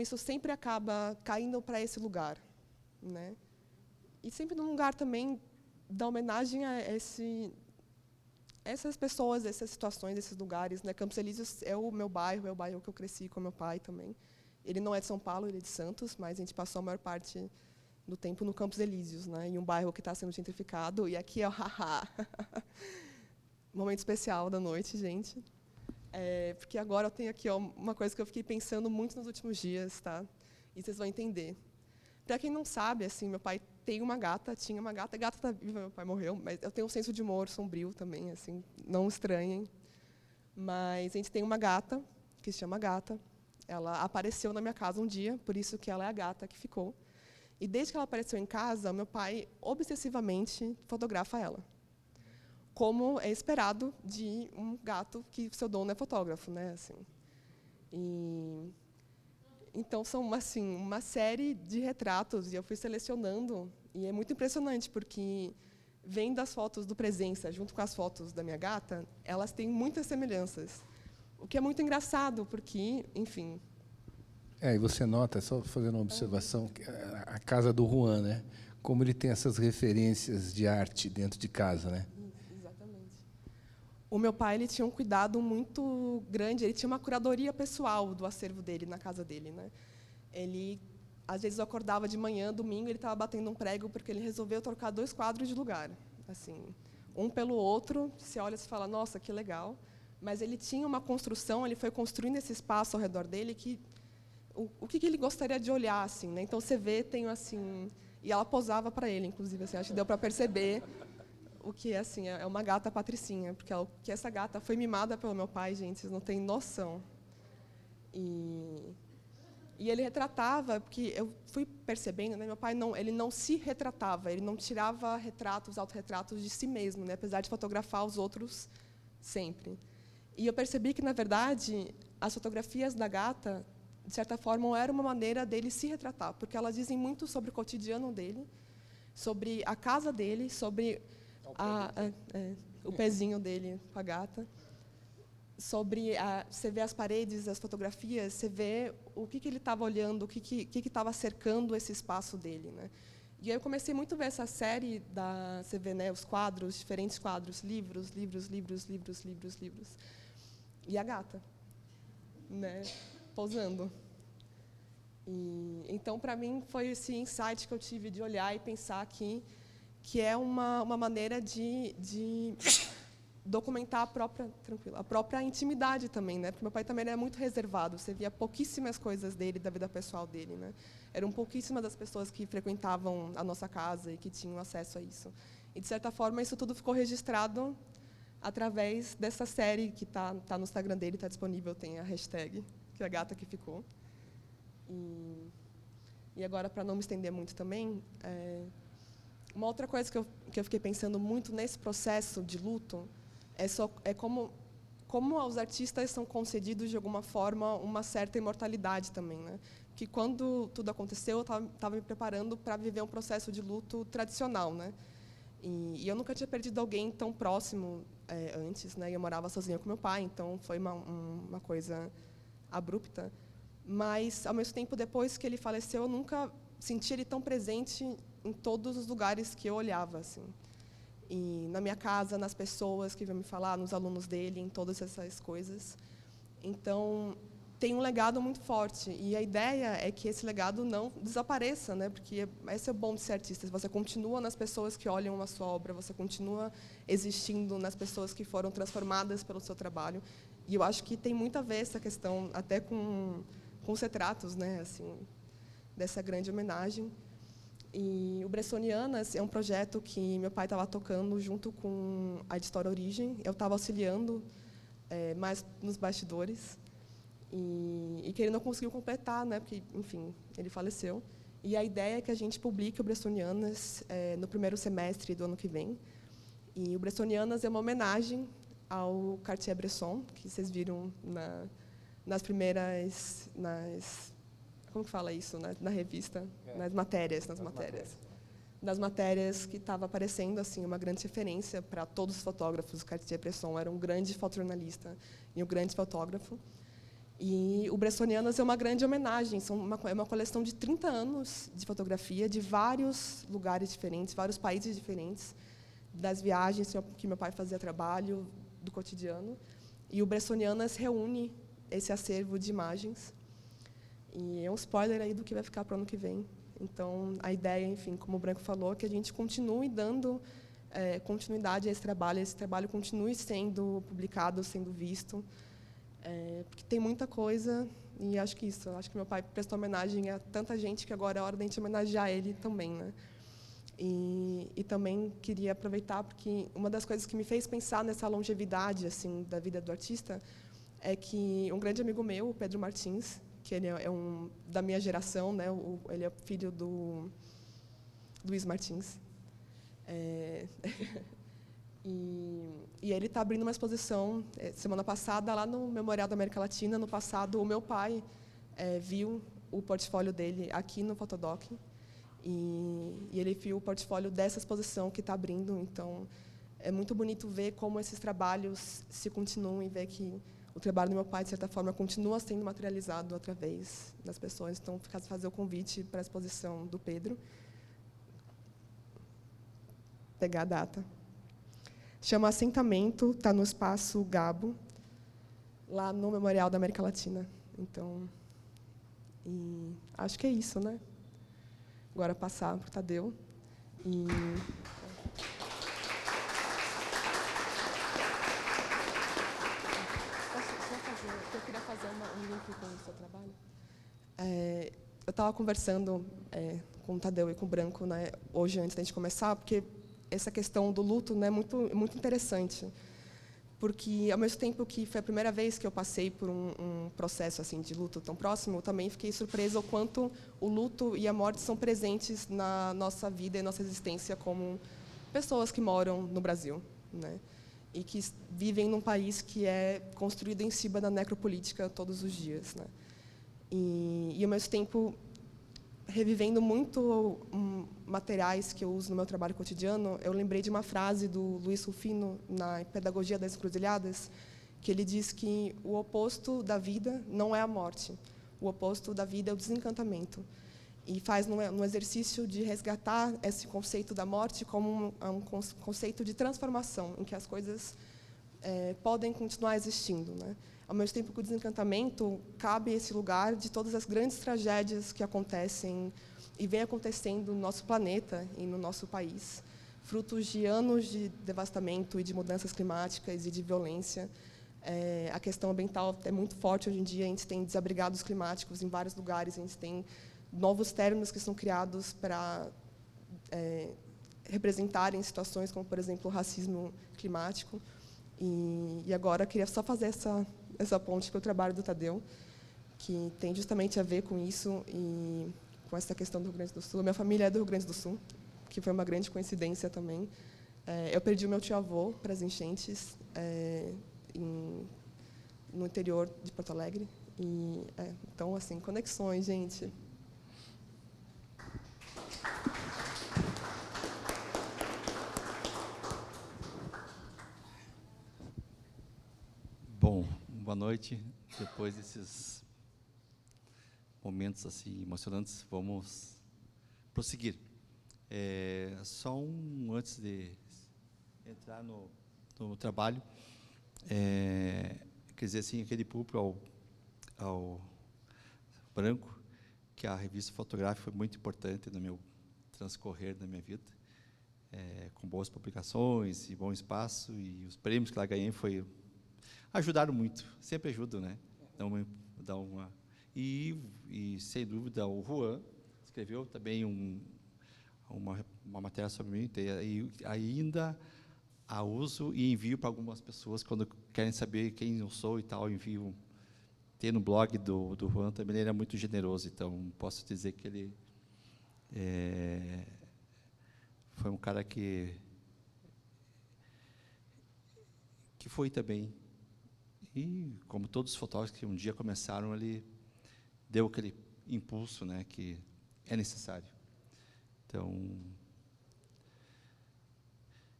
isso sempre acaba caindo para esse lugar, né? E sempre num lugar também da homenagem a essas pessoas, essas situações, esses lugares, né? Campos Elíseos é o meu bairro, é o bairro que eu cresci com meu pai também. Ele não é de São Paulo, ele é de Santos, mas a gente passou a maior parte do tempo no Campos Elíseos, né? Em um bairro que está sendo gentrificado. E aqui é o haha. Momento especial da noite, gente. Porque agora eu tenho aqui uma coisa que eu fiquei pensando muito nos últimos dias, tá? E vocês vão entender. Para quem não sabe, assim, meu pai tinha uma gata, a gata está viva, meu pai morreu, mas eu tenho um senso de humor sombrio também, assim, não estranhem. Mas a gente tem uma gata, que se chama Gata. Ela apareceu na minha casa um dia, por isso que ela é a gata que ficou. E desde que ela apareceu em casa, meu pai obsessivamente fotografa ela. Como é esperado de um gato que seu dono é fotógrafo, né? Assim. Então, são uma série de retratos, e eu fui selecionando E é muito impressionante, porque vendo as fotos do Presença junto com as fotos da minha gata, elas têm muitas semelhanças. O que é muito engraçado, porque, enfim...
E você nota, só fazendo uma observação, a casa do Juan, né? Como ele tem essas referências de arte dentro de casa, né?
Exatamente. O meu pai, ele tinha um cuidado muito grande, ele tinha uma curadoria pessoal do acervo dele, na casa dele, né? Ele, às vezes, eu acordava de manhã, domingo, ele estava batendo um prego, porque ele resolveu trocar 2 quadros de lugar, assim, um pelo outro. Você olha e fala, nossa, que legal. Mas ele tinha uma construção, ele foi construindo esse espaço ao redor dele que o que ele gostaria de olhar, assim, né? Então você vê, tem assim, e ela posava para ele, inclusive, assim, acho que deu para perceber o que é, assim, é uma gata patricinha, porque que essa gata foi mimada pelo meu pai, gente, vocês não têm noção. E ele retratava, porque eu fui percebendo, né, meu pai ele não se retratava, ele não tirava retratos, autorretratos de si mesmo, né, apesar de fotografar os outros sempre. E eu percebi que, na verdade, as fotografias da gata, de certa forma, era uma maneira dele se retratar, porque elas dizem muito sobre o cotidiano dele, sobre a casa dele, sobre o pezinho dele com a gata, sobre você vê as paredes, as fotografias, você vê o que ele estava olhando, o que estava cercando esse espaço dele, né? E aí eu comecei muito a ver essa série você vê, né, os quadros, diferentes quadros, livros, livros, livros, livros, livros, livros, e a gata, né, posando. E então, para mim, foi esse insight que eu tive de olhar e pensar que é uma maneira de documentar a própria intimidade também, né? Porque meu pai também era muito reservado. Você via pouquíssimas coisas dele, da vida pessoal dele, né? Eram pouquíssimas das pessoas que frequentavam a nossa casa e que tinham acesso a isso. E de certa forma isso tudo ficou registrado através dessa série que tá no Instagram dele, está disponível, tem a hashtag, que é a gata que ficou. E agora, para não me estender muito também, uma outra coisa que eu fiquei pensando muito nesse processo de luto é como os artistas são concedidos, de alguma forma, uma certa imortalidade também, né? Que quando tudo aconteceu, eu estava me preparando para viver um processo de luto tradicional, né? E eu nunca tinha perdido alguém tão próximo antes, né? Eu morava sozinha com meu pai, então foi uma coisa abrupta. Mas, ao mesmo tempo, depois que ele faleceu, eu nunca senti ele tão presente em todos os lugares que eu olhava, assim. E na minha casa, nas pessoas que vinham me falar, nos alunos dele, em todas essas coisas. Então, tem um legado muito forte. E a ideia é que esse legado não desapareça, né? Porque esse é o bom de ser artista. Você continua nas pessoas que olham a sua obra, você continua existindo nas pessoas que foram transformadas pelo seu trabalho. E eu acho que tem muito a ver essa questão, até com os retratos, né? Assim, dessa grande homenagem. E o Bressonianas é um projeto que meu pai estava tocando junto com a Editora Origem. Eu estava auxiliando mais nos bastidores. E que ele não conseguiu completar, né, porque, enfim, ele faleceu. E a ideia é que a gente publique o Bressonianas no primeiro semestre do ano que vem. E o Bressonianas é uma homenagem ao Cartier-Bresson, que vocês viram nas primeiras... Como que fala isso? Na revista? Nas matérias. Das matérias que estava aparecendo, assim, uma grande referência para todos os fotógrafos. O Cartier-Bresson era um grande fotojornalista e um grande fotógrafo. E o Bressonianas é uma grande homenagem. É uma coleção de 30 anos de fotografia de vários lugares diferentes, vários países diferentes, das viagens que meu pai fazia trabalho, do cotidiano. E o Bressonianas reúne esse acervo de imagens. E é um spoiler aí do que vai ficar para o ano que vem. Então, a ideia, enfim, como o Branco falou, é que a gente continue dando continuidade a esse trabalho continue sendo publicado, sendo visto, porque tem muita coisa, e acho que isso. Acho que meu pai prestou homenagem a tanta gente que agora é hora de a gente homenagear ele também, né? E também queria aproveitar, porque uma das coisas que me fez pensar nessa longevidade assim da vida do artista é que um grande amigo meu, o Pedro Martins, que ele é da minha geração, né? Ele é filho do Luiz Martins. E ele está abrindo uma exposição semana passada lá no Memorial da América Latina. No passado, o meu pai viu o portfólio dele aqui no Fotodoc. E ele viu o portfólio dessa exposição que está abrindo. Então, é muito bonito ver como esses trabalhos se continuam e ver que o trabalho do meu pai, de certa forma, continua sendo materializado através das pessoas. Então, fazer o convite para a exposição do Pedro. Pegar a data. Chama Assentamento, está no Espaço Gabo, lá no Memorial da América Latina. Então, acho que é isso, né? Agora passar para o Tadeu. Eu queria fazer um link com o seu trabalho. Eu estava conversando com o Tadeu e com o Branco, né, hoje, antes da gente começar, porque essa questão do luto, né, é muito interessante. Porque, ao mesmo tempo que foi a primeira vez que eu passei por um processo assim de luto tão próximo, eu também fiquei surpresa o quanto o luto e a morte são presentes na nossa vida e nossa existência como pessoas que moram no Brasil, né? E que vivem num país que é construído em cima da necropolítica todos os dias, né? E ao mesmo tempo, revivendo muito materiais que eu uso no meu trabalho cotidiano, eu lembrei de uma frase do Luiz Rufino, na Pedagogia das Encruzilhadas, que ele diz que o oposto da vida não é a morte, o oposto da vida é o desencantamento. E faz no exercício de resgatar esse conceito da morte como um conceito de transformação, em que as coisas podem continuar existindo, né? Ao mesmo tempo que o desencantamento cabe esse lugar de todas as grandes tragédias que acontecem e vem acontecendo no nosso planeta e no nosso país, frutos de anos de devastamento e de mudanças climáticas e de violência. A questão ambiental é muito forte hoje em dia, a gente tem desabrigados climáticos em vários lugares, a gente tem novos termos que são criados para representarem situações como, por exemplo, o racismo climático. E agora eu queria só fazer essa ponte para o trabalho do Tadeu, que tem justamente a ver com isso e com essa questão do Rio Grande do Sul. Minha família é do Rio Grande do Sul, que foi uma grande coincidência também. Eu perdi o meu tio-avô para as enchentes no interior de Porto Alegre. Então, assim, conexões, gente.
Bom, boa noite. Depois desses momentos assim emocionantes, vamos prosseguir. Só antes de entrar no trabalho, quer dizer assim, aquele público ao Branco, que a revista fotográfica foi muito importante no meu transcorrer da minha vida, com boas publicações e bom espaço, e os prêmios que lá ganhei ajudaram muito, sempre ajudam, né? E sem dúvida o Juan escreveu também uma matéria sobre mim, e ainda a uso e envio para algumas pessoas quando querem saber quem eu sou e tal, envio. Tem no blog do Juan também, ele era muito generoso, então posso dizer que ele foi um cara que foi também. E, como todos os fotógrafos que um dia começaram, ele deu aquele impulso, né, que é necessário. Então,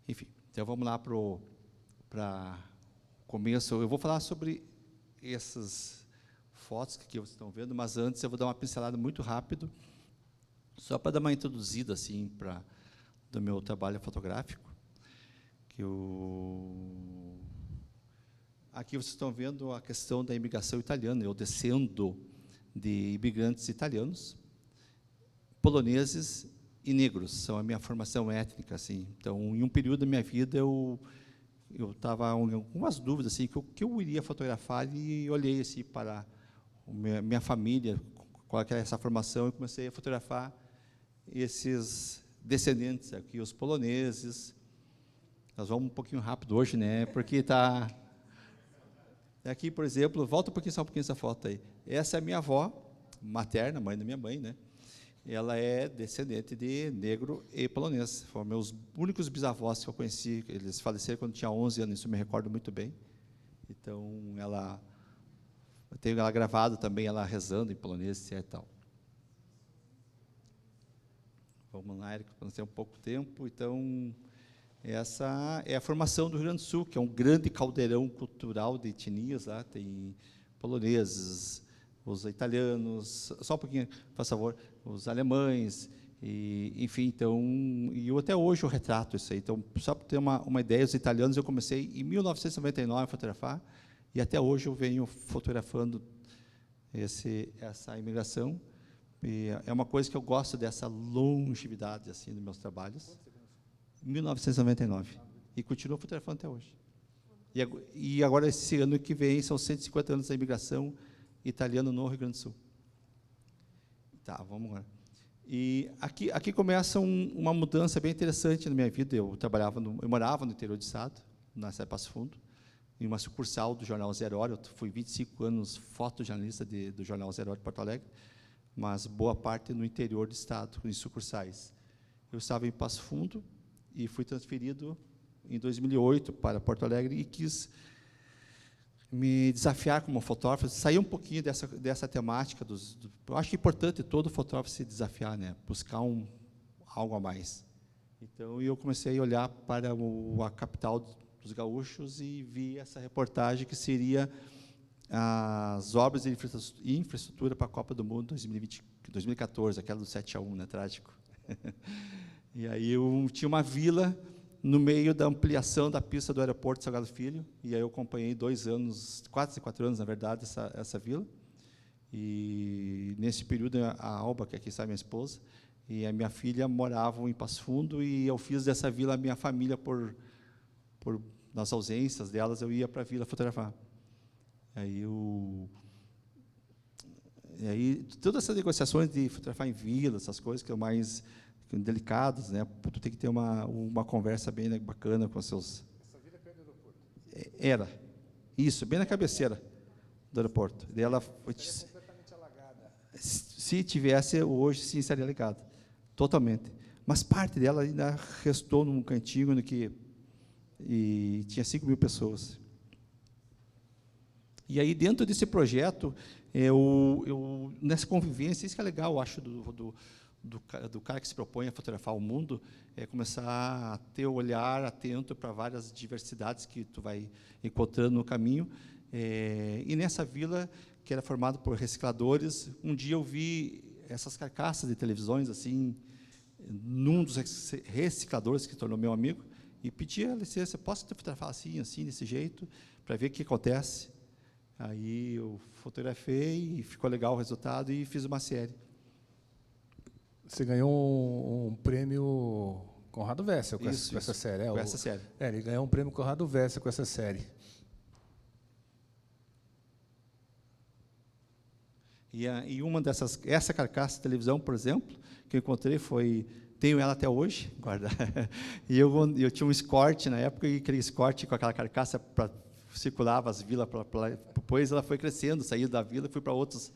enfim, então vamos lá para o começo. Eu vou falar sobre essas fotos que vocês estão vendo, mas antes eu vou dar uma pincelada muito rápido, só para dar uma introduzida assim do meu trabalho fotográfico, Aqui vocês estão vendo a questão da imigração italiana, eu descendo de imigrantes italianos, poloneses e negros, são a minha formação étnica, assim. Então, em um período da minha vida, eu estava com algumas dúvidas, assim, que eu iria fotografar, e olhei assim para minha família, qual é essa formação, e comecei a fotografar esses descendentes aqui, os poloneses. Nós vamos um pouquinho rápido hoje, né? Porque está... Aqui, por exemplo, volta só um pouquinho essa foto aí. Essa é a minha avó materna, mãe da minha mãe, né? Ela é descendente de negro e polonês. Foram meus únicos bisavós que eu conheci. Eles faleceram quando eu tinha 11 anos, isso eu me recordo muito bem. Então, eu tenho ela gravado também, ela rezando em polonês, e tal. Vamos lá, Érico, para nós ter um pouco de tempo. Então, essa é a formação do Rio Grande do Sul, que é um grande caldeirão cultural de etnias. Lá tem poloneses, os italianos, só um pouquinho, por favor, os alemães, e, enfim, então, e eu até hoje eu retrato isso aí. Então, só para ter uma ideia, os italianos, eu comecei em 1999 a fotografar, e até hoje eu venho fotografando essa imigração. E é uma coisa que eu gosto dessa longevidade assim dos meus trabalhos. 1999. E continuo fotografando até hoje. E agora, esse ano que vem, são 150 anos da imigração italiana no Rio Grande do Sul. Tá, vamos lá. E aqui começa uma mudança bem interessante na minha vida. Eu morava no interior do estado, na cidade de Passo Fundo, em uma sucursal do jornal Zero Hora. Eu fui 25 anos fotojornalista do jornal Zero Hora de Porto Alegre, mas boa parte no interior do estado, em sucursais. Eu estava em Passo Fundo e fui transferido em 2008 para Porto Alegre e quis me desafiar como fotógrafo, sair um pouquinho dessa temática. Eu acho que é importante todo fotógrafo se desafiar, né? Buscar algo a mais. Então, eu comecei a olhar para a capital dos gaúchos e vi essa reportagem que seria as obras de infraestrutura para a Copa do Mundo 2014, aquela do 7-1, né, trágico. E aí eu tinha uma vila no meio da ampliação da pista do aeroporto Salgado Filho, e aí eu acompanhei 2 anos, quase 4 anos, na verdade, essa vila. E nesse período a Alba, que aqui está minha esposa, e a minha filha moravam em Passo Fundo, e eu fiz dessa vila a minha família nas ausências delas, eu ia para a vila fotografar. E aí todas essas negociações de fotografar em vila, essas coisas que são mais delicadas, né? Tu tem que ter uma conversa bem, né, bacana com os seus. Essa vila é perto do aeroporto? Era. Isso, bem na cabeceira do aeroporto. E ela foi completamente alagada. Se tivesse hoje, sim, estaria ligada. Totalmente. Mas parte dela ainda restou num cantinho e tinha 5.000 pessoas. E aí, dentro desse projeto, eu nessa convivência, isso que é legal, eu acho, do cara que se propõe a fotografar o mundo, é começar a ter o olhar atento para várias diversidades que tu vai encontrando no caminho. E nessa vila, que era formada por recicladores, um dia eu vi essas carcaças de televisões, assim, num dos recicladores que tornou meu amigo, e pedi a licença: posso fotografar assim, desse jeito, para ver o que acontece? Aí eu fotografei e ficou legal o resultado e fiz uma série.
Você ganhou um prêmio Conrado Wessel com essa série.
Com essa série.
Ele ganhou um prêmio Conrado Wessel com essa série.
E uma dessas, essa carcaça de televisão, por exemplo, que eu encontrei tenho ela até hoje, guardada. E eu tinha um escorte na época, e aquele escorte com aquela carcaça circulava as vilas, depois ela foi crescendo, saiu da vila e fui para outros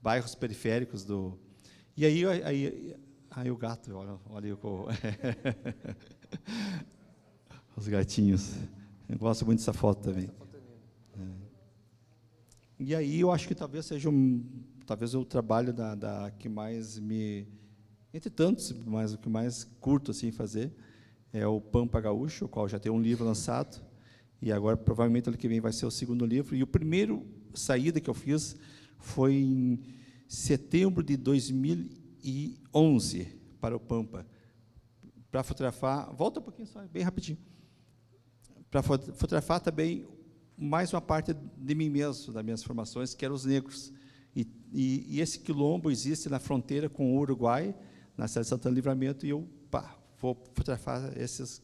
bairros periféricos do. E aí o gato, olha os gatinhos. Eu gosto muito dessa foto também. E aí eu acho que talvez seja o trabalho que mais entre tantos, mas o que mais curto assim fazer é o Pampa Gaúcho, o qual já tem um livro lançado. E agora, provavelmente, ano que vem vai ser o 2º livro. E o primeiro saída que eu fiz foi em setembro de 2011 para o Pampa, para fotografar. Volta um pouquinho só, bem rapidinho. Para fotografar também mais uma parte de mim mesmo, das minhas formações, que eram os negros. E esse quilombo existe na fronteira com o Uruguai, na cidade de Santana do Livramento, e eu vou fotografar esses.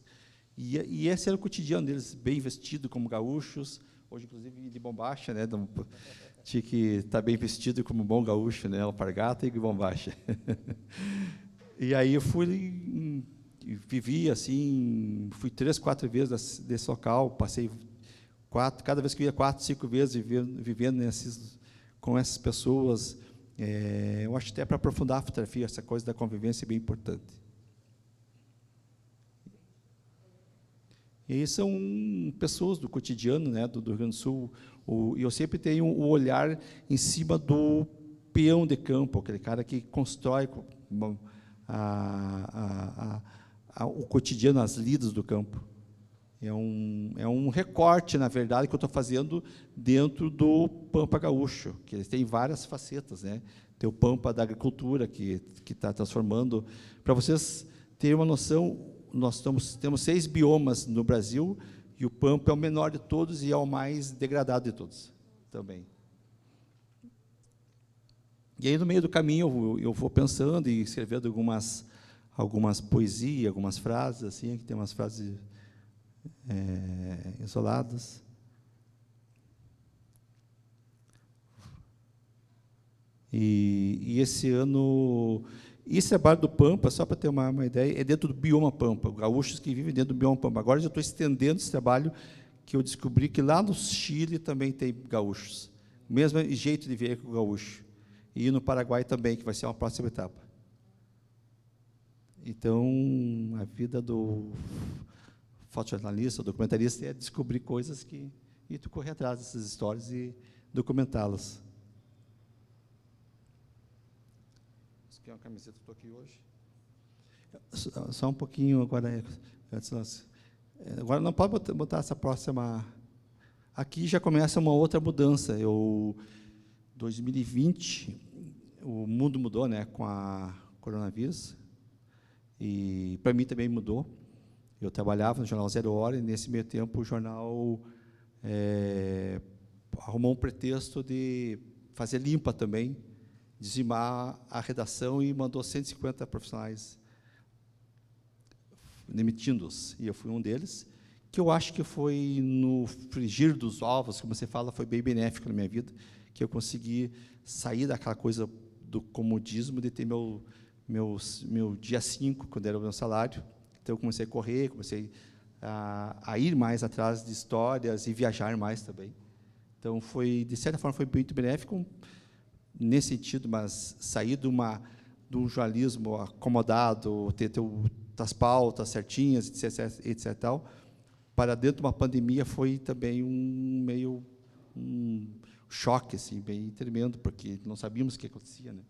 E esse era o cotidiano deles, bem vestido como gaúchos, hoje, inclusive, de bombacha, né? Tinha que estar bem vestido como um bom gaúcho, né? Alpargata e bombacha. E aí eu vivi assim, fui 3, 4 vezes desse local, passei cada vez que eu ia 4, 5 vezes vivendo com essas pessoas. Eu acho que até para aprofundar a fotografia, essa coisa da convivência é bem importante. E aí são pessoas do cotidiano, né, do Rio Grande do Sul. E eu sempre tenho o olhar em cima do peão de campo, aquele cara que constrói o cotidiano, as lidas do campo. É um recorte, na verdade, que eu estou fazendo dentro do Pampa Gaúcho, que ele tem várias facetas, né? Tem o Pampa da agricultura, que está transformando. Para vocês terem uma noção, temos 6 biomas no Brasil, e o Pampa é o menor de todos e é o mais degradado de todos também. E aí, no meio do caminho, eu vou pensando e escrevendo algumas poesias, algumas frases, assim, que tem umas frases isoladas. E esse ano, esse trabalho do Pampa, só para ter uma ideia, é dentro do bioma Pampa, gaúchos que vivem dentro do bioma Pampa. Agora já estou estendendo esse trabalho, que eu descobri que lá no Chile também tem gaúchos. O mesmo jeito de ver com o gaúcho. E no Paraguai também, que vai ser uma próxima etapa. Então, a vida do fotojornalista, documentarista, é descobrir coisas e tu correr atrás dessas histórias e documentá-las. Quer uma camiseta? Estou aqui hoje. Só um pouquinho agora. Agora não pode botar essa próxima. Aqui já começa uma outra mudança. 2020, o mundo mudou, né, com a coronavírus. E para mim também mudou. Eu trabalhava no jornal Zero Hora, e nesse meio tempo o jornal arrumou um pretexto de fazer limpa também, dizimar a redação, e mandou 150 profissionais demitindo-os. E eu fui um deles, que eu acho que foi no frigir dos ovos, como você fala, foi bem benéfico na minha vida, que eu consegui sair daquela coisa do comodismo de ter meu dia 5, quando era o meu salário. Então, eu comecei a correr, comecei a ir mais atrás de histórias e viajar mais também. Então, de certa forma, foi muito benéfico nesse sentido, mas sair de um jornalismo acomodado, ter as pautas certinhas, etc. Tal, para dentro de uma pandemia foi também um choque, assim, bem tremendo, porque não sabíamos o que acontecia, né?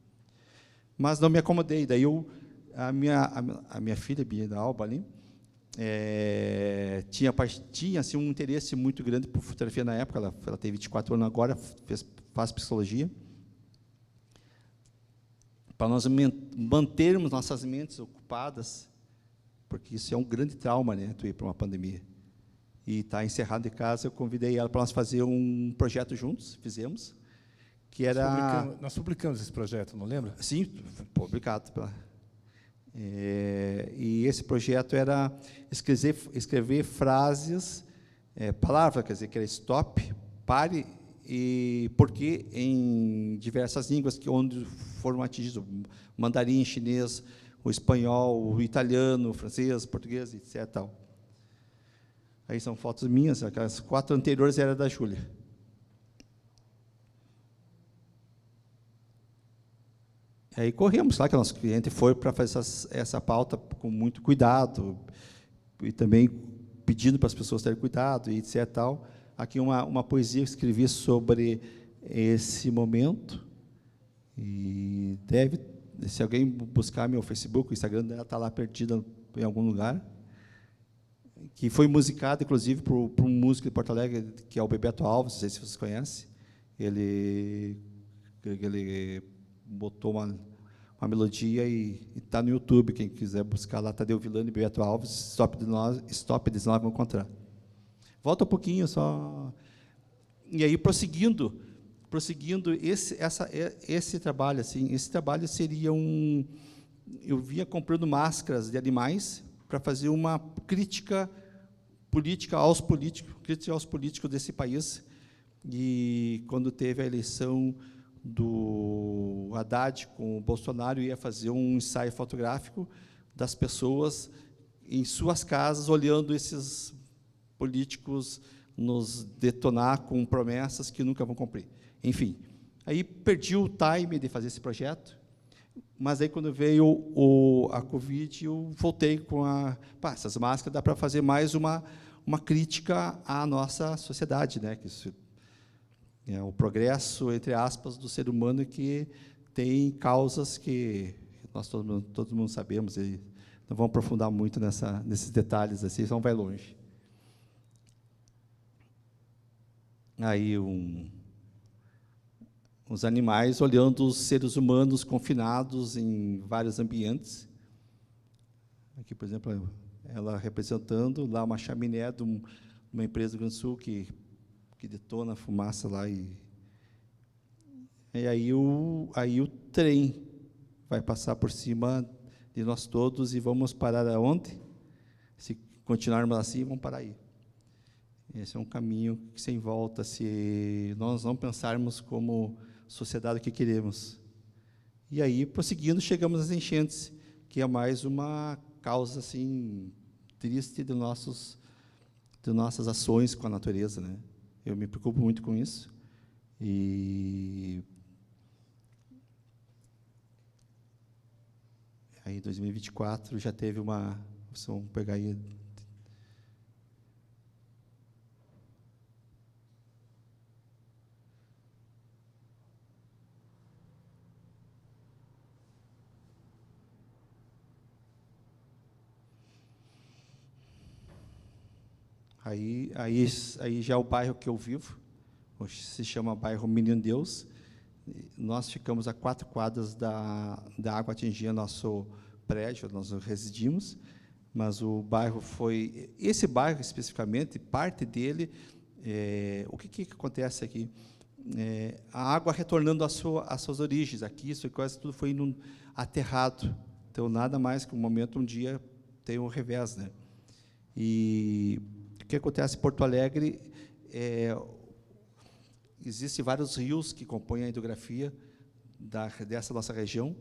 Mas não me acomodei. Daí a minha filha, Bia da Alba, ali, tinha assim, um interesse muito grande por fotografia na época. Ela tem 24 anos agora, faz psicologia. Para nós mantermos nossas mentes ocupadas, porque isso é um grande trauma, né, tu ir para uma pandemia. E está encerrado em casa, eu convidei ela para nós fazer um projeto juntos, fizemos, que era...
Nós publicamos esse projeto, não lembra?
Sim, publicado. E esse projeto era escrever frases, palavras, quer dizer, que era stop, pare, e porque em diversas línguas onde foram atingidos, o mandarim, chinês, o espanhol, o italiano, o francês, o português, etc. Tal. Aí são fotos minhas, aquelas 4 anteriores eram da Júlia. Aí corremos lá, que o nosso cliente foi para fazer essa pauta com muito cuidado, e também pedindo para as pessoas terem cuidado, e etc. Tal. Aqui uma poesia que escrevi sobre esse momento, e se alguém buscar meu Facebook, o Instagram dela está lá perdida em algum lugar, que foi musicado, inclusive, por um músico de Porto Alegre, que é o Bebeto Alves, não sei se vocês conhecem. Ele botou uma melodia e está no YouTube, quem quiser buscar lá, Tadeu Villani e Bebeto Alves, Stop de Nós, vão encontrar. Volta um pouquinho só. E aí, prosseguindo esse trabalho, assim, esse trabalho seria eu vinha comprando máscaras de animais para fazer uma crítica aos políticos desse país. E quando teve a eleição do Haddad com o Bolsonaro, ia fazer um ensaio fotográfico das pessoas em suas casas, olhando esses políticos nos detonar com promessas que nunca vão cumprir. Enfim, aí perdi o time de fazer esse projeto, mas aí quando veio a Covid, eu voltei com essas máscaras, dá para fazer mais uma crítica à nossa sociedade, né? Que isso é o progresso, entre aspas, do ser humano, que tem causas que nós todo mundo sabemos, e não vamos aprofundar muito nesses detalhes, assim, só vai longe. Aí os animais olhando os seres humanos confinados em vários ambientes. Aqui, por exemplo, ela representando lá uma chaminé de uma empresa do Rio Grande do Sul que detona a fumaça lá. E aí o trem vai passar por cima de nós todos e vamos parar aonde? Se continuarmos assim, vamos parar aí. Esse é um caminho sem volta, se nós não pensarmos como sociedade que queremos. E aí, prosseguindo, chegamos às enchentes, que é mais uma causa assim triste de nossas ações com a natureza, né? Eu me preocupo muito com isso. E aí, em 2024, já teve uma... Vamos pegar aí... Aí já é o bairro que eu vivo, hoje se chama bairro Menino Deus. Nós ficamos a 4 quadras da água atingir nosso prédio, nós residimos, mas o bairro foi... Esse bairro, especificamente, parte dele, o que acontece aqui? A água retornando às suas origens. Aqui, isso quase tudo foi aterrado. Então, nada mais que um momento, um dia, tem um revés, né? E o que acontece em Porto Alegre, existem vários rios que compõem a hidrografia dessa nossa região,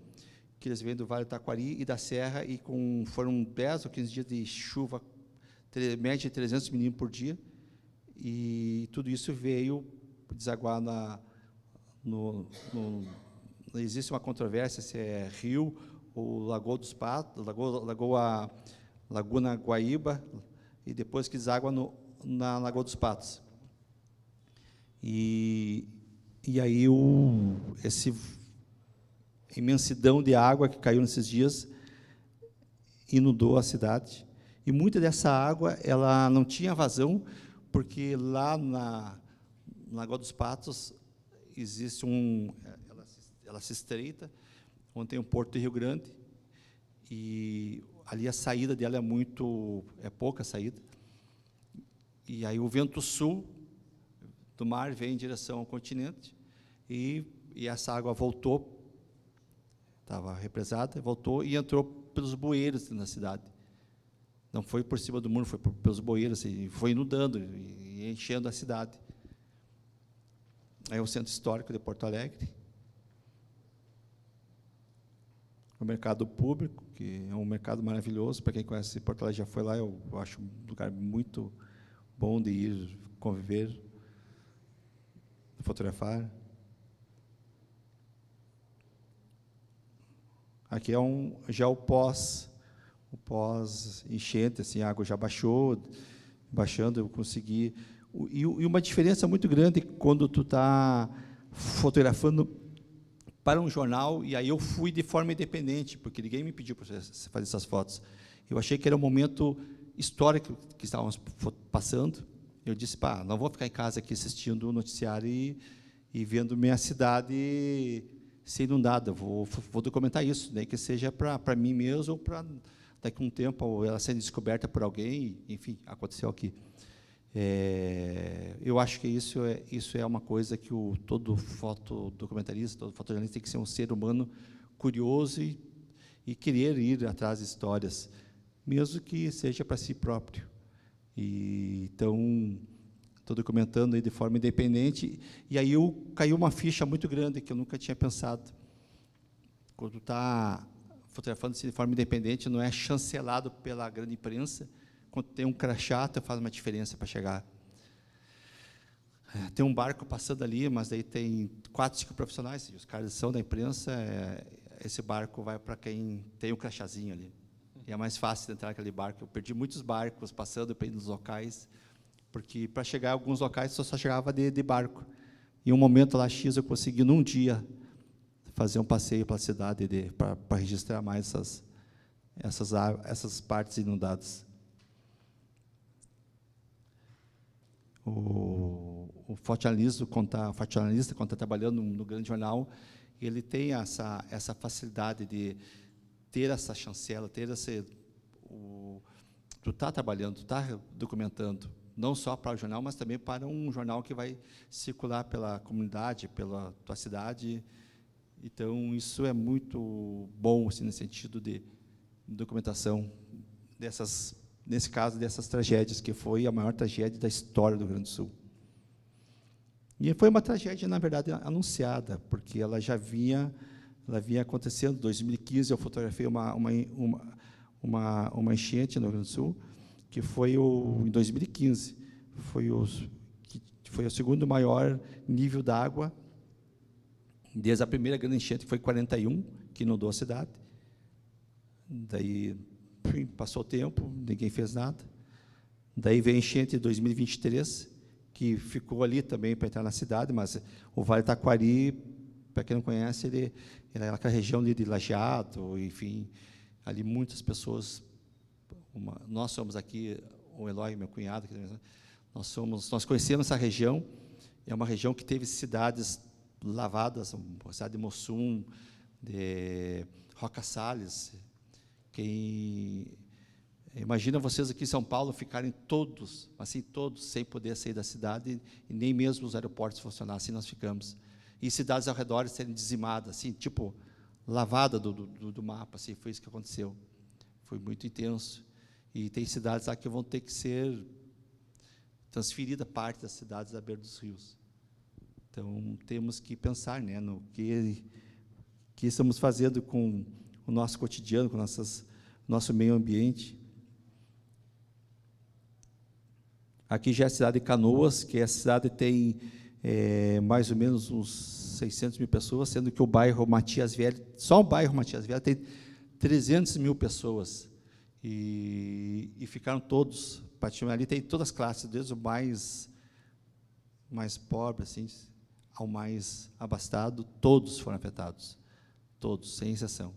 que eles vêm do Vale do Taquari e da Serra, e foram 10 ou 15 dias de chuva, média de 300 milímetros por dia, e tudo isso veio desaguar existe uma controvérsia se é rio ou Lagoa dos Patos, Laguna Guaíba, e depois que desagua na Lagoa dos Patos. E aí essa imensidão de água que caiu nesses dias inundou a cidade. E muita dessa água ela não tinha vazão, porque lá na Lagoa dos Patos existe ela se estreita, onde tem o Porto de Rio Grande, e ali a saída dela é pouca a saída, e aí o vento sul do mar vem em direção ao continente, e essa água voltou, estava represada, voltou e entrou pelos bueiros na cidade. Não foi por cima do muro, foi pelos bueiros, e foi inundando e enchendo a cidade. Aí o centro histórico de Porto Alegre, o mercado público, que é um mercado maravilhoso, para quem conhece Porto Alegre já foi lá, eu acho um lugar muito bom de ir conviver, fotografar. Aqui é já o pós-enchente, assim, a água já baixando, eu consegui... E uma diferença muito grande quando tu está fotografando para um jornal, e aí eu fui de forma independente, porque ninguém me pediu para fazer essas fotos. Eu achei que era um momento histórico que estávamos passando. Eu disse, não vou ficar em casa aqui assistindo o noticiário e vendo minha cidade ser inundada, vou documentar isso, nem que seja para mim mesmo, ou para daqui a um tempo ela sendo descoberta por alguém, enfim, aconteceu aqui. Eu acho que isso é uma coisa que todo fotodocumentarista, todo fotojornalista tem que ser um ser humano curioso e querer ir atrás de histórias, mesmo que seja para si próprio. Então, estou documentando aí de forma independente, e aí caiu uma ficha muito grande que eu nunca tinha pensado. Quando está fotografando-se de forma independente, não é chancelado pela grande imprensa. Quando tem um crachá, faz uma diferença para chegar. Tem um barco passando ali, mas daí tem 4, 5 profissionais, os caras são da imprensa, esse barco vai para quem tem o crachazinho ali. E é mais fácil de entrar naquele barco. Eu perdi muitos barcos passando para ir nos locais, porque para chegar a alguns locais só chegava de barco. Em um momento lá X eu consegui, num dia, fazer um passeio pela cidade para registrar mais essas partes inundadas. O fotojornalista, quando está trabalhando no grande jornal, ele tem essa facilidade de ter essa chancela, ter tu está trabalhando, tu está documentando, não só para o jornal, mas também para um jornal que vai circular pela comunidade, pela tua cidade. Então, isso é muito bom, assim, no sentido de documentação nesse caso, dessas tragédias, que foi a maior tragédia da história do Rio Grande do Sul. E foi uma tragédia, na verdade, anunciada, porque ela vinha acontecendo. Em 2015, eu fotografei uma enchente no Rio Grande do Sul, que foi em 2015, foi o segundo maior nível d'água, desde a primeira grande enchente, que foi 41, que inundou a cidade. Daí, enfim, passou o tempo, ninguém fez nada. Daí veio a enchente de 2023, que ficou ali também para entrar na cidade, mas o Vale Taquari, para quem não conhece, ele é aquela região ali de Lajeado, enfim, ali muitas pessoas. Nós somos aqui, o Eloy, meu cunhado, nós conhecemos essa região. É uma região que teve cidades lavadas, a cidade de Mussum, de Roca Salles. Imagina vocês aqui em São Paulo ficarem todos, sem poder sair da cidade, e nem mesmo os aeroportos funcionar, assim nós ficamos. E cidades ao redor serem dizimadas, assim, tipo, lavada do mapa, assim, foi isso que aconteceu. Foi muito intenso. E tem cidades lá que vão ter que ser transferida parte das cidades da beira dos rios. Então, temos que pensar, né, no que estamos fazendo com o nosso cotidiano, com nosso meio ambiente. Aqui já é a cidade de Canoas, que a cidade tem mais ou menos uns 600 mil pessoas, sendo que o bairro Matias Velho, só o bairro Matias Velho, tem 300 mil pessoas. E ficaram todos, ali tem todas as classes, desde o mais pobre, assim, ao mais abastado, todos foram afetados. Todos, sem exceção.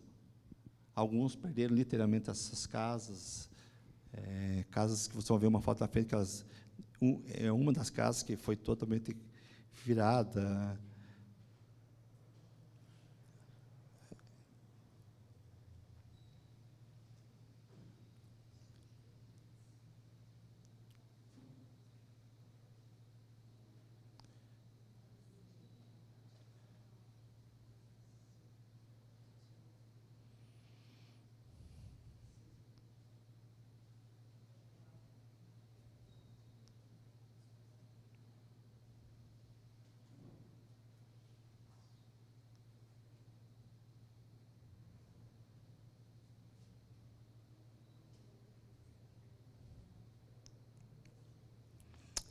Alguns perderam literalmente essas casas, casas que vocês vão ver uma foto na frente, que uma das casas que foi totalmente virada.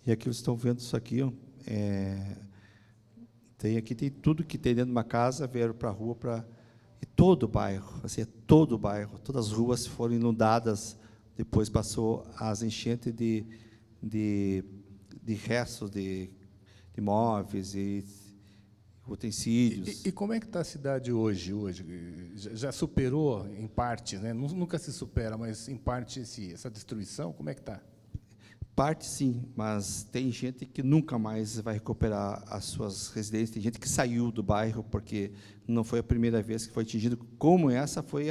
E aqui vocês estão vendo isso aqui, ó, tem tudo que tem dentro de uma casa, vieram para a rua, e todo o bairro, assim, todo o bairro, todas as ruas foram inundadas, depois passou as enchentes de restos de móveis e utensílios.
E como é que está a cidade hoje? Já superou, em parte, né? Nunca se supera, mas, em parte, essa destruição, como é que está?
Parte, sim, mas tem gente que nunca mais vai recuperar as suas residências, tem gente que saiu do bairro, porque não foi a primeira vez que foi atingido, como essa foi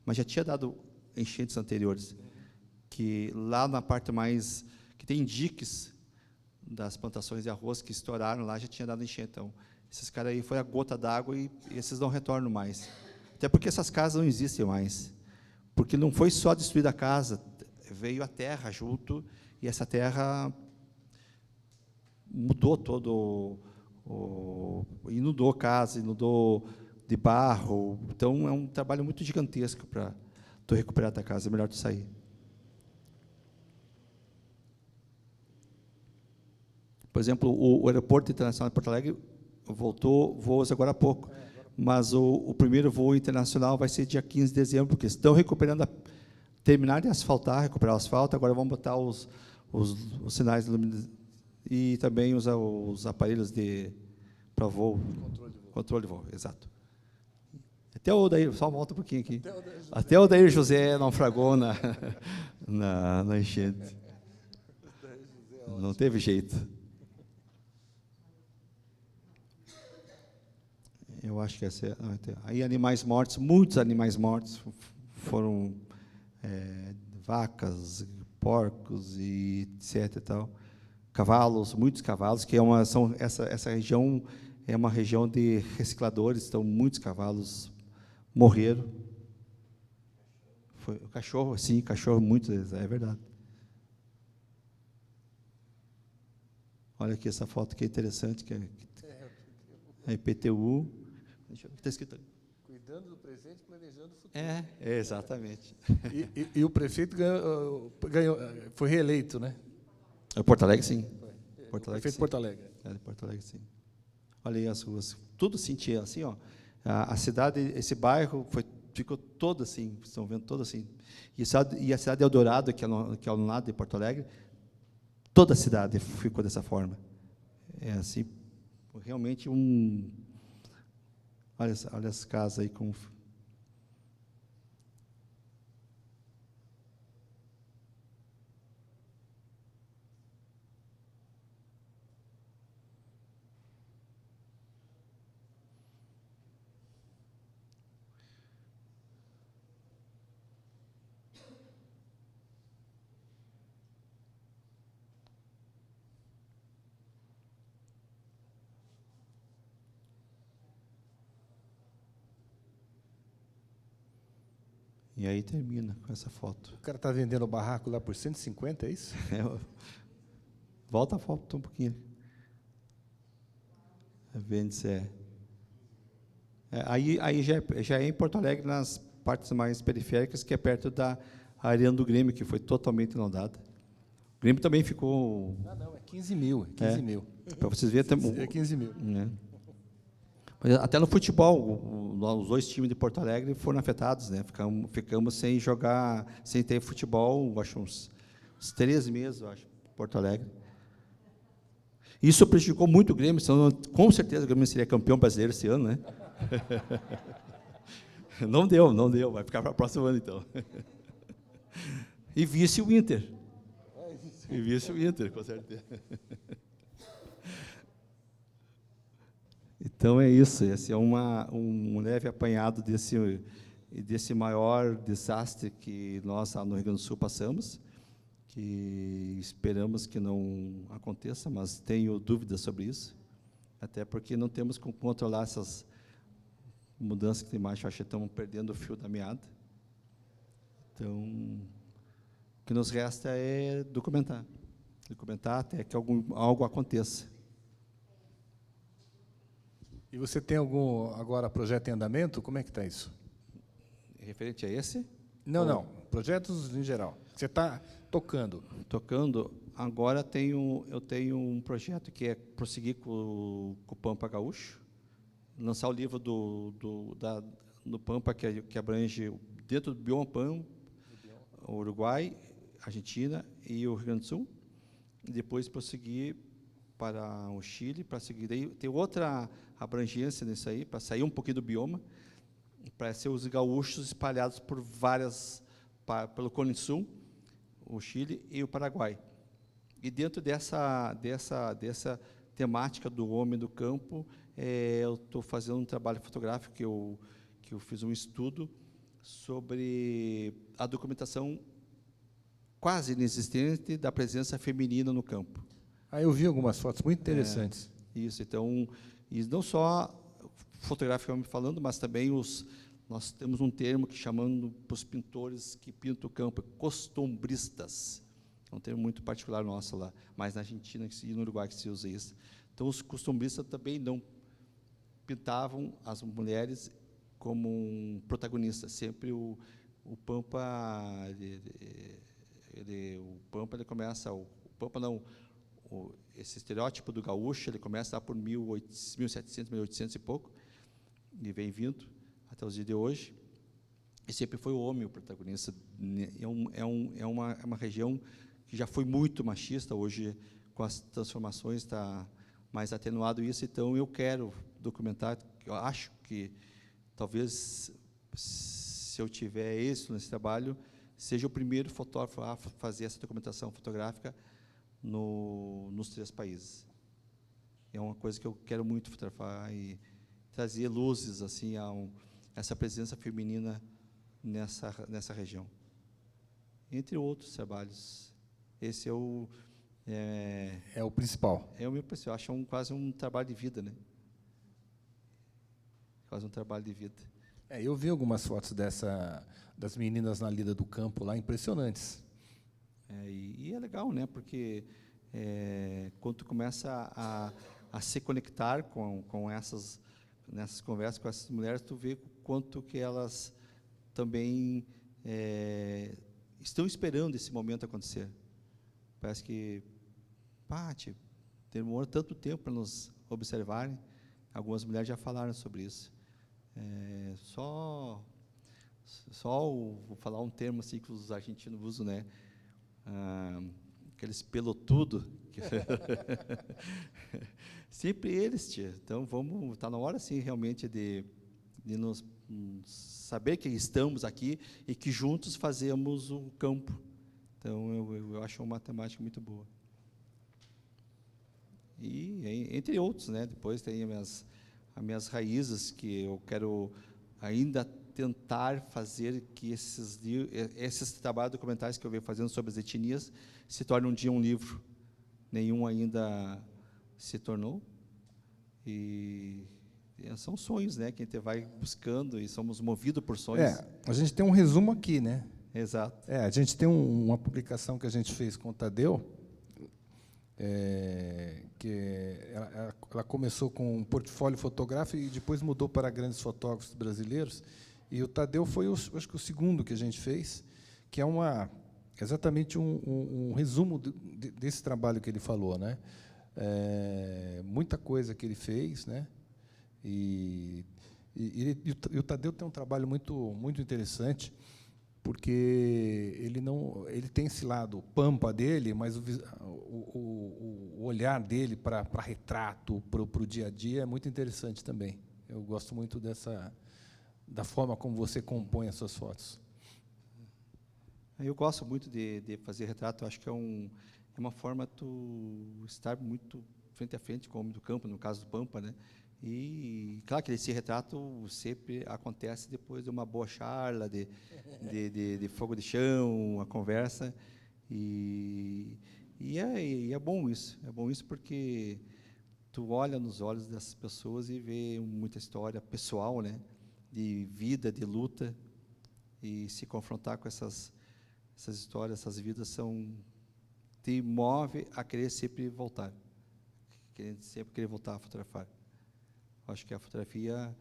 mas já tinha dado enchentes anteriores, que lá na parte mais, que tem diques das plantações de arroz que estouraram, lá já tinha dado enchente. Então, esses caras aí foi a gota d'água e esses não retornam mais. Até porque essas casas não existem mais, porque não foi só destruída a casa, veio a terra junto, e essa terra mudou inundou a casa, inundou de barro. Então, é um trabalho muito gigantesco para tu recuperar a tua casa, é melhor tu sair. Por exemplo, o Aeroporto Internacional de Porto Alegre voltou voos agora há pouco, mas o primeiro voo internacional vai ser dia 15 de dezembro, porque estão recuperando, terminaram de asfaltar, recuperar o asfalto, agora vão botar os sinais de luminosidade e também os aparelhos para voo. Controle de voo, exato. Até o Odair, só volta um pouquinho aqui. Até o Odair José naufragou na enchente. Não teve jeito. Eu acho que essa é... Aí animais mortos, muitos animais mortos foram vacas, porcos e etc. E tal. Cavalos, muitos cavalos, que essa região é uma região de recicladores, então muitos cavalos morreram. Foi o cachorro, sim, cachorro, muitos, é verdade. Olha aqui essa foto que é interessante, que é a IPTU. Deixa eu ver o que está escrito ali.
Cuidando do presente, planejando o futuro.
Exatamente.
E o prefeito ganhou, foi reeleito, né?
Porto Alegre, sim.
Porto Alegre, prefeito de Porto Alegre.
Porto Alegre, sim. Olha aí as ruas. Tudo sentia assim, ó. A cidade, esse bairro ficou todo assim, estão vendo todo assim. E a cidade de Eldorado, que é ao lado de Porto Alegre, toda a cidade ficou dessa forma. É assim, realmente olha as casas aí com... E aí termina com essa foto.
O cara está vendendo o barraco lá por 150, é isso?
Volta a foto um pouquinho. Vende-se. Aí já é em Porto Alegre, nas partes mais periféricas, que é perto da Arena do Grêmio, que foi totalmente inundada. O Grêmio também ficou...
Não, é 15 mil. 15 mil.
Para vocês verem...
É 15 mil.
Mas até no futebol, os dois times de Porto Alegre foram afetados, né? Ficamos sem jogar, sem ter futebol, acho uns 13 meses, acho, Porto Alegre. Isso prejudicou muito o Grêmio, senão, com certeza o Grêmio seria campeão brasileiro esse ano, né? Não deu, vai ficar para o próximo ano, então. E vice o Inter. Com certeza. Então é isso, esse é um leve apanhado desse maior desastre que nós no Rio Grande do Sul passamos, que esperamos que não aconteça, mas tenho dúvidas sobre isso, até porque não temos como controlar essas mudanças climáticas, acho que estamos perdendo o fio da meada. Então, o que nos resta é documentar até que algo aconteça.
E você tem algum, agora, projeto em andamento? Como é que está isso?
Referente a esse?
Não. Projetos em geral. Você está tocando?
Tocando. Agora eu tenho um projeto que é prosseguir com o Pampa Gaúcho, lançar o livro do Pampa, que abrange dentro do bioma Pampa, o Uruguai, Argentina e o Rio Grande do Sul, e depois prosseguir para o Chile, para seguir daí ter outra abrangência nisso aí, para sair um pouquinho do bioma, para ser os gaúchos espalhados por pelo Cone Sul, o Chile e o Paraguai. E dentro dessa temática do homem do campo, eu estou fazendo um trabalho fotográfico que eu fiz um estudo sobre a documentação quase inexistente da presença feminina no campo.
Eu vi algumas fotos muito interessantes.
Isso, então, e não só fotograficamente falando, mas também nós temos um termo que chamando para os pintores que pintam o campo, costumbristas. É um termo muito particular nosso lá, mas na Argentina e no Uruguai que se usa isso. Então, os costumbristas também não pintavam as mulheres como um protagonista. Sempre o Pampa, esse estereótipo do gaúcho, ele começa lá por 1700, 1800 e pouco, e vem vindo até os dias de hoje, e sempre foi o homem o protagonista. É uma região que já foi muito machista, hoje, com as transformações, está mais atenuado isso, então eu quero documentar, eu acho que talvez, se eu tiver êxito nesse trabalho, seja o primeiro fotógrafo a fazer essa documentação fotográfica nos 3 países. É uma coisa que eu quero muito fotografar e trazer luzes assim essa presença feminina nessa região. Entre outros trabalhos. Esse é o
principal.
É o meu pessoal. Acho quase um trabalho de vida, né? Quase um trabalho de vida.
Eu vi algumas fotos das meninas na lida do campo lá, impressionantes.
E é legal, né? Porque quando tu começa a se conectar nessas conversas com essas mulheres, tu vê o quanto que elas também estão esperando esse momento acontecer. Parece que, demorou tanto tempo para nos observarem. Algumas mulheres já falaram sobre isso. Vou falar um termo assim que os argentinos usam, né? Aqueles pelotudo. Sempre eles, tia. Então, está na hora, sim, realmente, de nos saber que estamos aqui e que juntos fazemos o campo. Então, eu acho uma matemática muito boa. E, entre outros, né? Depois tem as minhas raízes, que eu quero ainda tentar fazer que esses trabalhos documentais que eu venho fazendo sobre as etnias se tornem um dia um livro. Nenhum ainda se tornou. E são sonhos, né, que a gente vai buscando e somos movidos por sonhos.
A gente tem um resumo aqui, né?
Exato.
A gente tem uma publicação que a gente fez com o Tadeu, que ela começou com um portfólio fotográfico e depois mudou para grandes fotógrafos brasileiros. E o Tadeu foi, acho que, o segundo que a gente fez, que é exatamente um resumo desse trabalho que ele falou, né? Muita coisa que ele fez, né? E o Tadeu tem um trabalho muito interessante, porque ele tem esse lado pampa dele, mas o olhar dele para retrato, para o dia a dia, é muito interessante também. Eu gosto muito da forma como você compõe as suas fotos.
Eu gosto muito de fazer retrato. Acho que é uma forma de tu estar muito frente a frente com o homem do campo, no caso do Pampa, né? E, claro, que esse retrato sempre acontece depois de uma boa charla, de fogo de chão, uma conversa. E é bom isso. É bom isso porque tu olha nos olhos dessas pessoas e vê muita história pessoal, né? De vida, de luta. E se confrontar com essas histórias, essas vidas, te move a querer sempre voltar. Sempre querer voltar a fotografar. Acho que a fotografia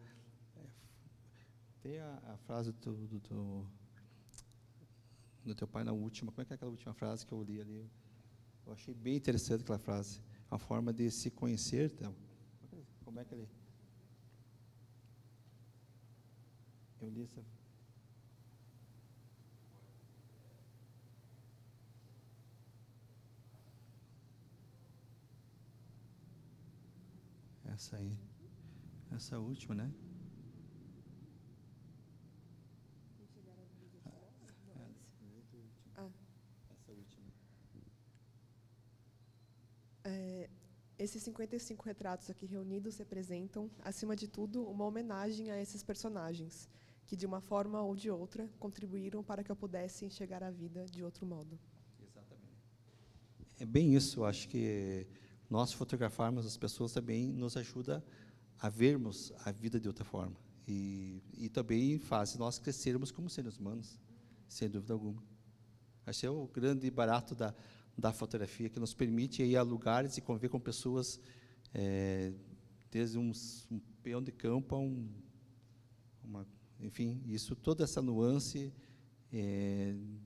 tem a frase do teu pai na última. Como é que é aquela última frase que eu li ali? Eu achei bem interessante aquela frase. Uma forma de se conhecer. Então, como é que ele? Eu li essa. Essa aí. Essa última, né? Essa última.
Esses 55 retratos aqui reunidos representam, acima de tudo, uma homenagem a esses personagens, que, de uma forma ou de outra, contribuíram para que eu pudesse enxergar a vida de outro modo.
Exatamente. É bem isso. Acho que nós fotografarmos as pessoas também nos ajuda a vermos a vida de outra forma. E também faz nós crescermos como seres humanos, sem dúvida alguma. Acho que é o grande barato da fotografia, que nos permite ir a lugares e conviver com pessoas, desde um peão de campo a enfim, isso, toda essa nuance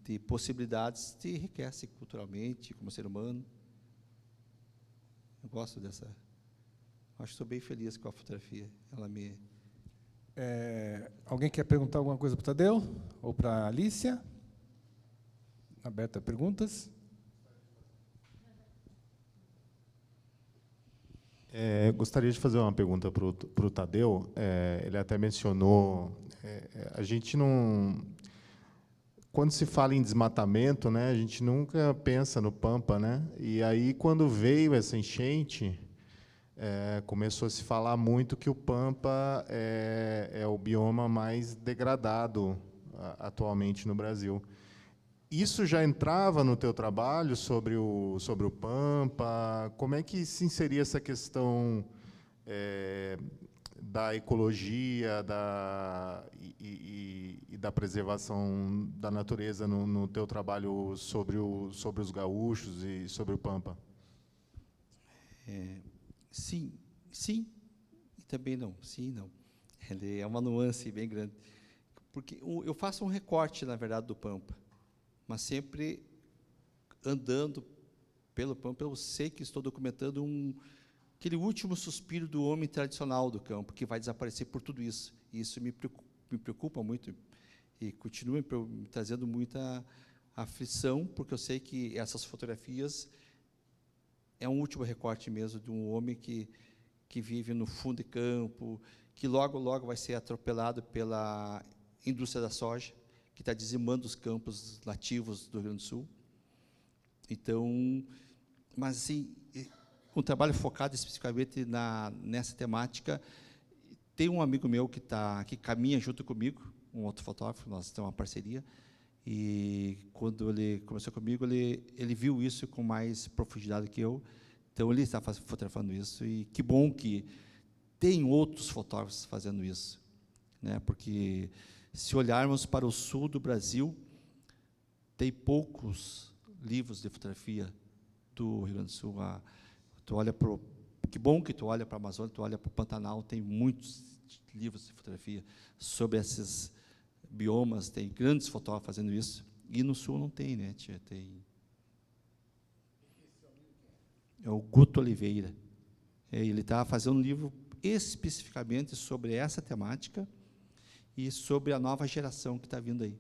de possibilidades te enriquece culturalmente, como ser humano. Eu gosto dessa. Acho que estou bem feliz com a fotografia. Ela me.
Alguém quer perguntar alguma coisa para o Tadeu? Ou para a Alicia? Aberta a perguntas.
Gostaria de fazer uma pergunta para o Tadeu. Ele até mencionou, a gente não... Quando se fala em desmatamento, né, a gente nunca pensa no Pampa, né? E aí, quando veio essa enchente, começou a se falar muito que o Pampa é o bioma mais degradado atualmente no Brasil. Isso já entrava no teu trabalho sobre o Pampa? Como é que se inseria essa questão da ecologia e da preservação da natureza no teu trabalho sobre os gaúchos e sobre o Pampa?
Sim, sim, e também não. Sim e não. Ele é uma nuance bem grande. Porque eu faço um recorte, na verdade, do Pampa, mas sempre andando pelo Pampa, eu sei que estou documentando aquele último suspiro do homem tradicional do campo, que vai desaparecer por tudo isso. E isso me preocupa muito e continua me trazendo muita aflição, porque eu sei que essas fotografias é um último recorte mesmo de um homem que vive no fundo de campo, que logo, logo vai ser atropelado pela indústria da soja, que está dizimando os campos nativos do Rio Grande do Sul. Então, mas, assim, um trabalho focado especificamente nessa temática. Tem um amigo meu que caminha junto comigo, um outro fotógrafo, nós temos uma parceria, e quando ele conversou comigo, ele viu isso com mais profundidade que eu, então ele está fotografando isso, e que bom que tem outros fotógrafos fazendo isso, né? Porque, se olharmos para o sul do Brasil, tem poucos livros de fotografia do Rio Grande do Sul. Tu olha para que bom que tu olha para a Amazônia, tu olha para o Pantanal, tem muitos livros de fotografia sobre esses biomas, tem grandes fotógrafos fazendo isso, e no sul não tem, né, tia? É o Guto Oliveira. Ele está fazendo um livro especificamente sobre essa temática e sobre a nova geração que está vindo aí.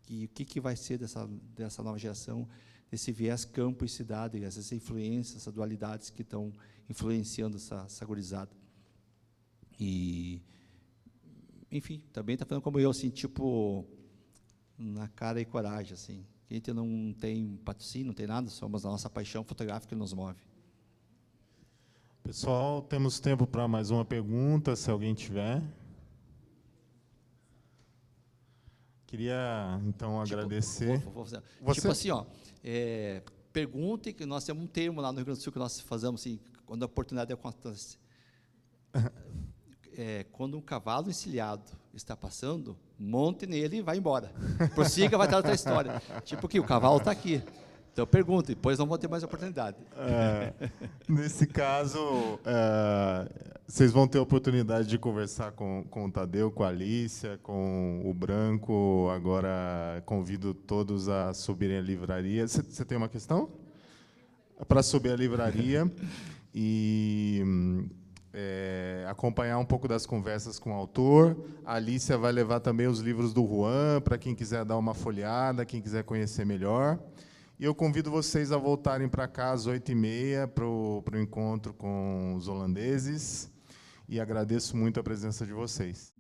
E o que vai ser dessa nova geração, desse viés campo e cidade, essas influências, essas dualidades que estão influenciando essa gurizada. E, enfim, também está falando como eu, assim, tipo, na cara e coragem, assim. A gente não tem patrocínio, não tem nada, somos a nossa paixão fotográfica que nos move.
Pessoal, temos tempo para mais uma pergunta, se alguém tiver. Queria, então, agradecer.
Vou fazer. Tipo assim, ó, pergunte, que nós temos um termo lá no Rio Grande do Sul que nós fazemos, assim, quando a oportunidade acontece. Quando um cavalo encilhado está passando, monte nele e vai embora. Prossiga, vai ter outra história. Tipo que o cavalo está aqui. Então, pergunte, depois não vão ter mais oportunidade.
Nesse caso, vocês vão ter a oportunidade de conversar com o Tadeu, com a Alícia, com o Branco. Agora, convido todos a subirem a livraria. Você tem uma questão? Para subir a livraria e acompanhar um pouco das conversas com o autor. A Alícia vai levar também os livros do Juan, para quem quiser dar uma folheada, quem quiser conhecer melhor. E eu convido vocês a voltarem para cá às 8h30 para o encontro com os holandeses. E agradeço muito a presença de vocês.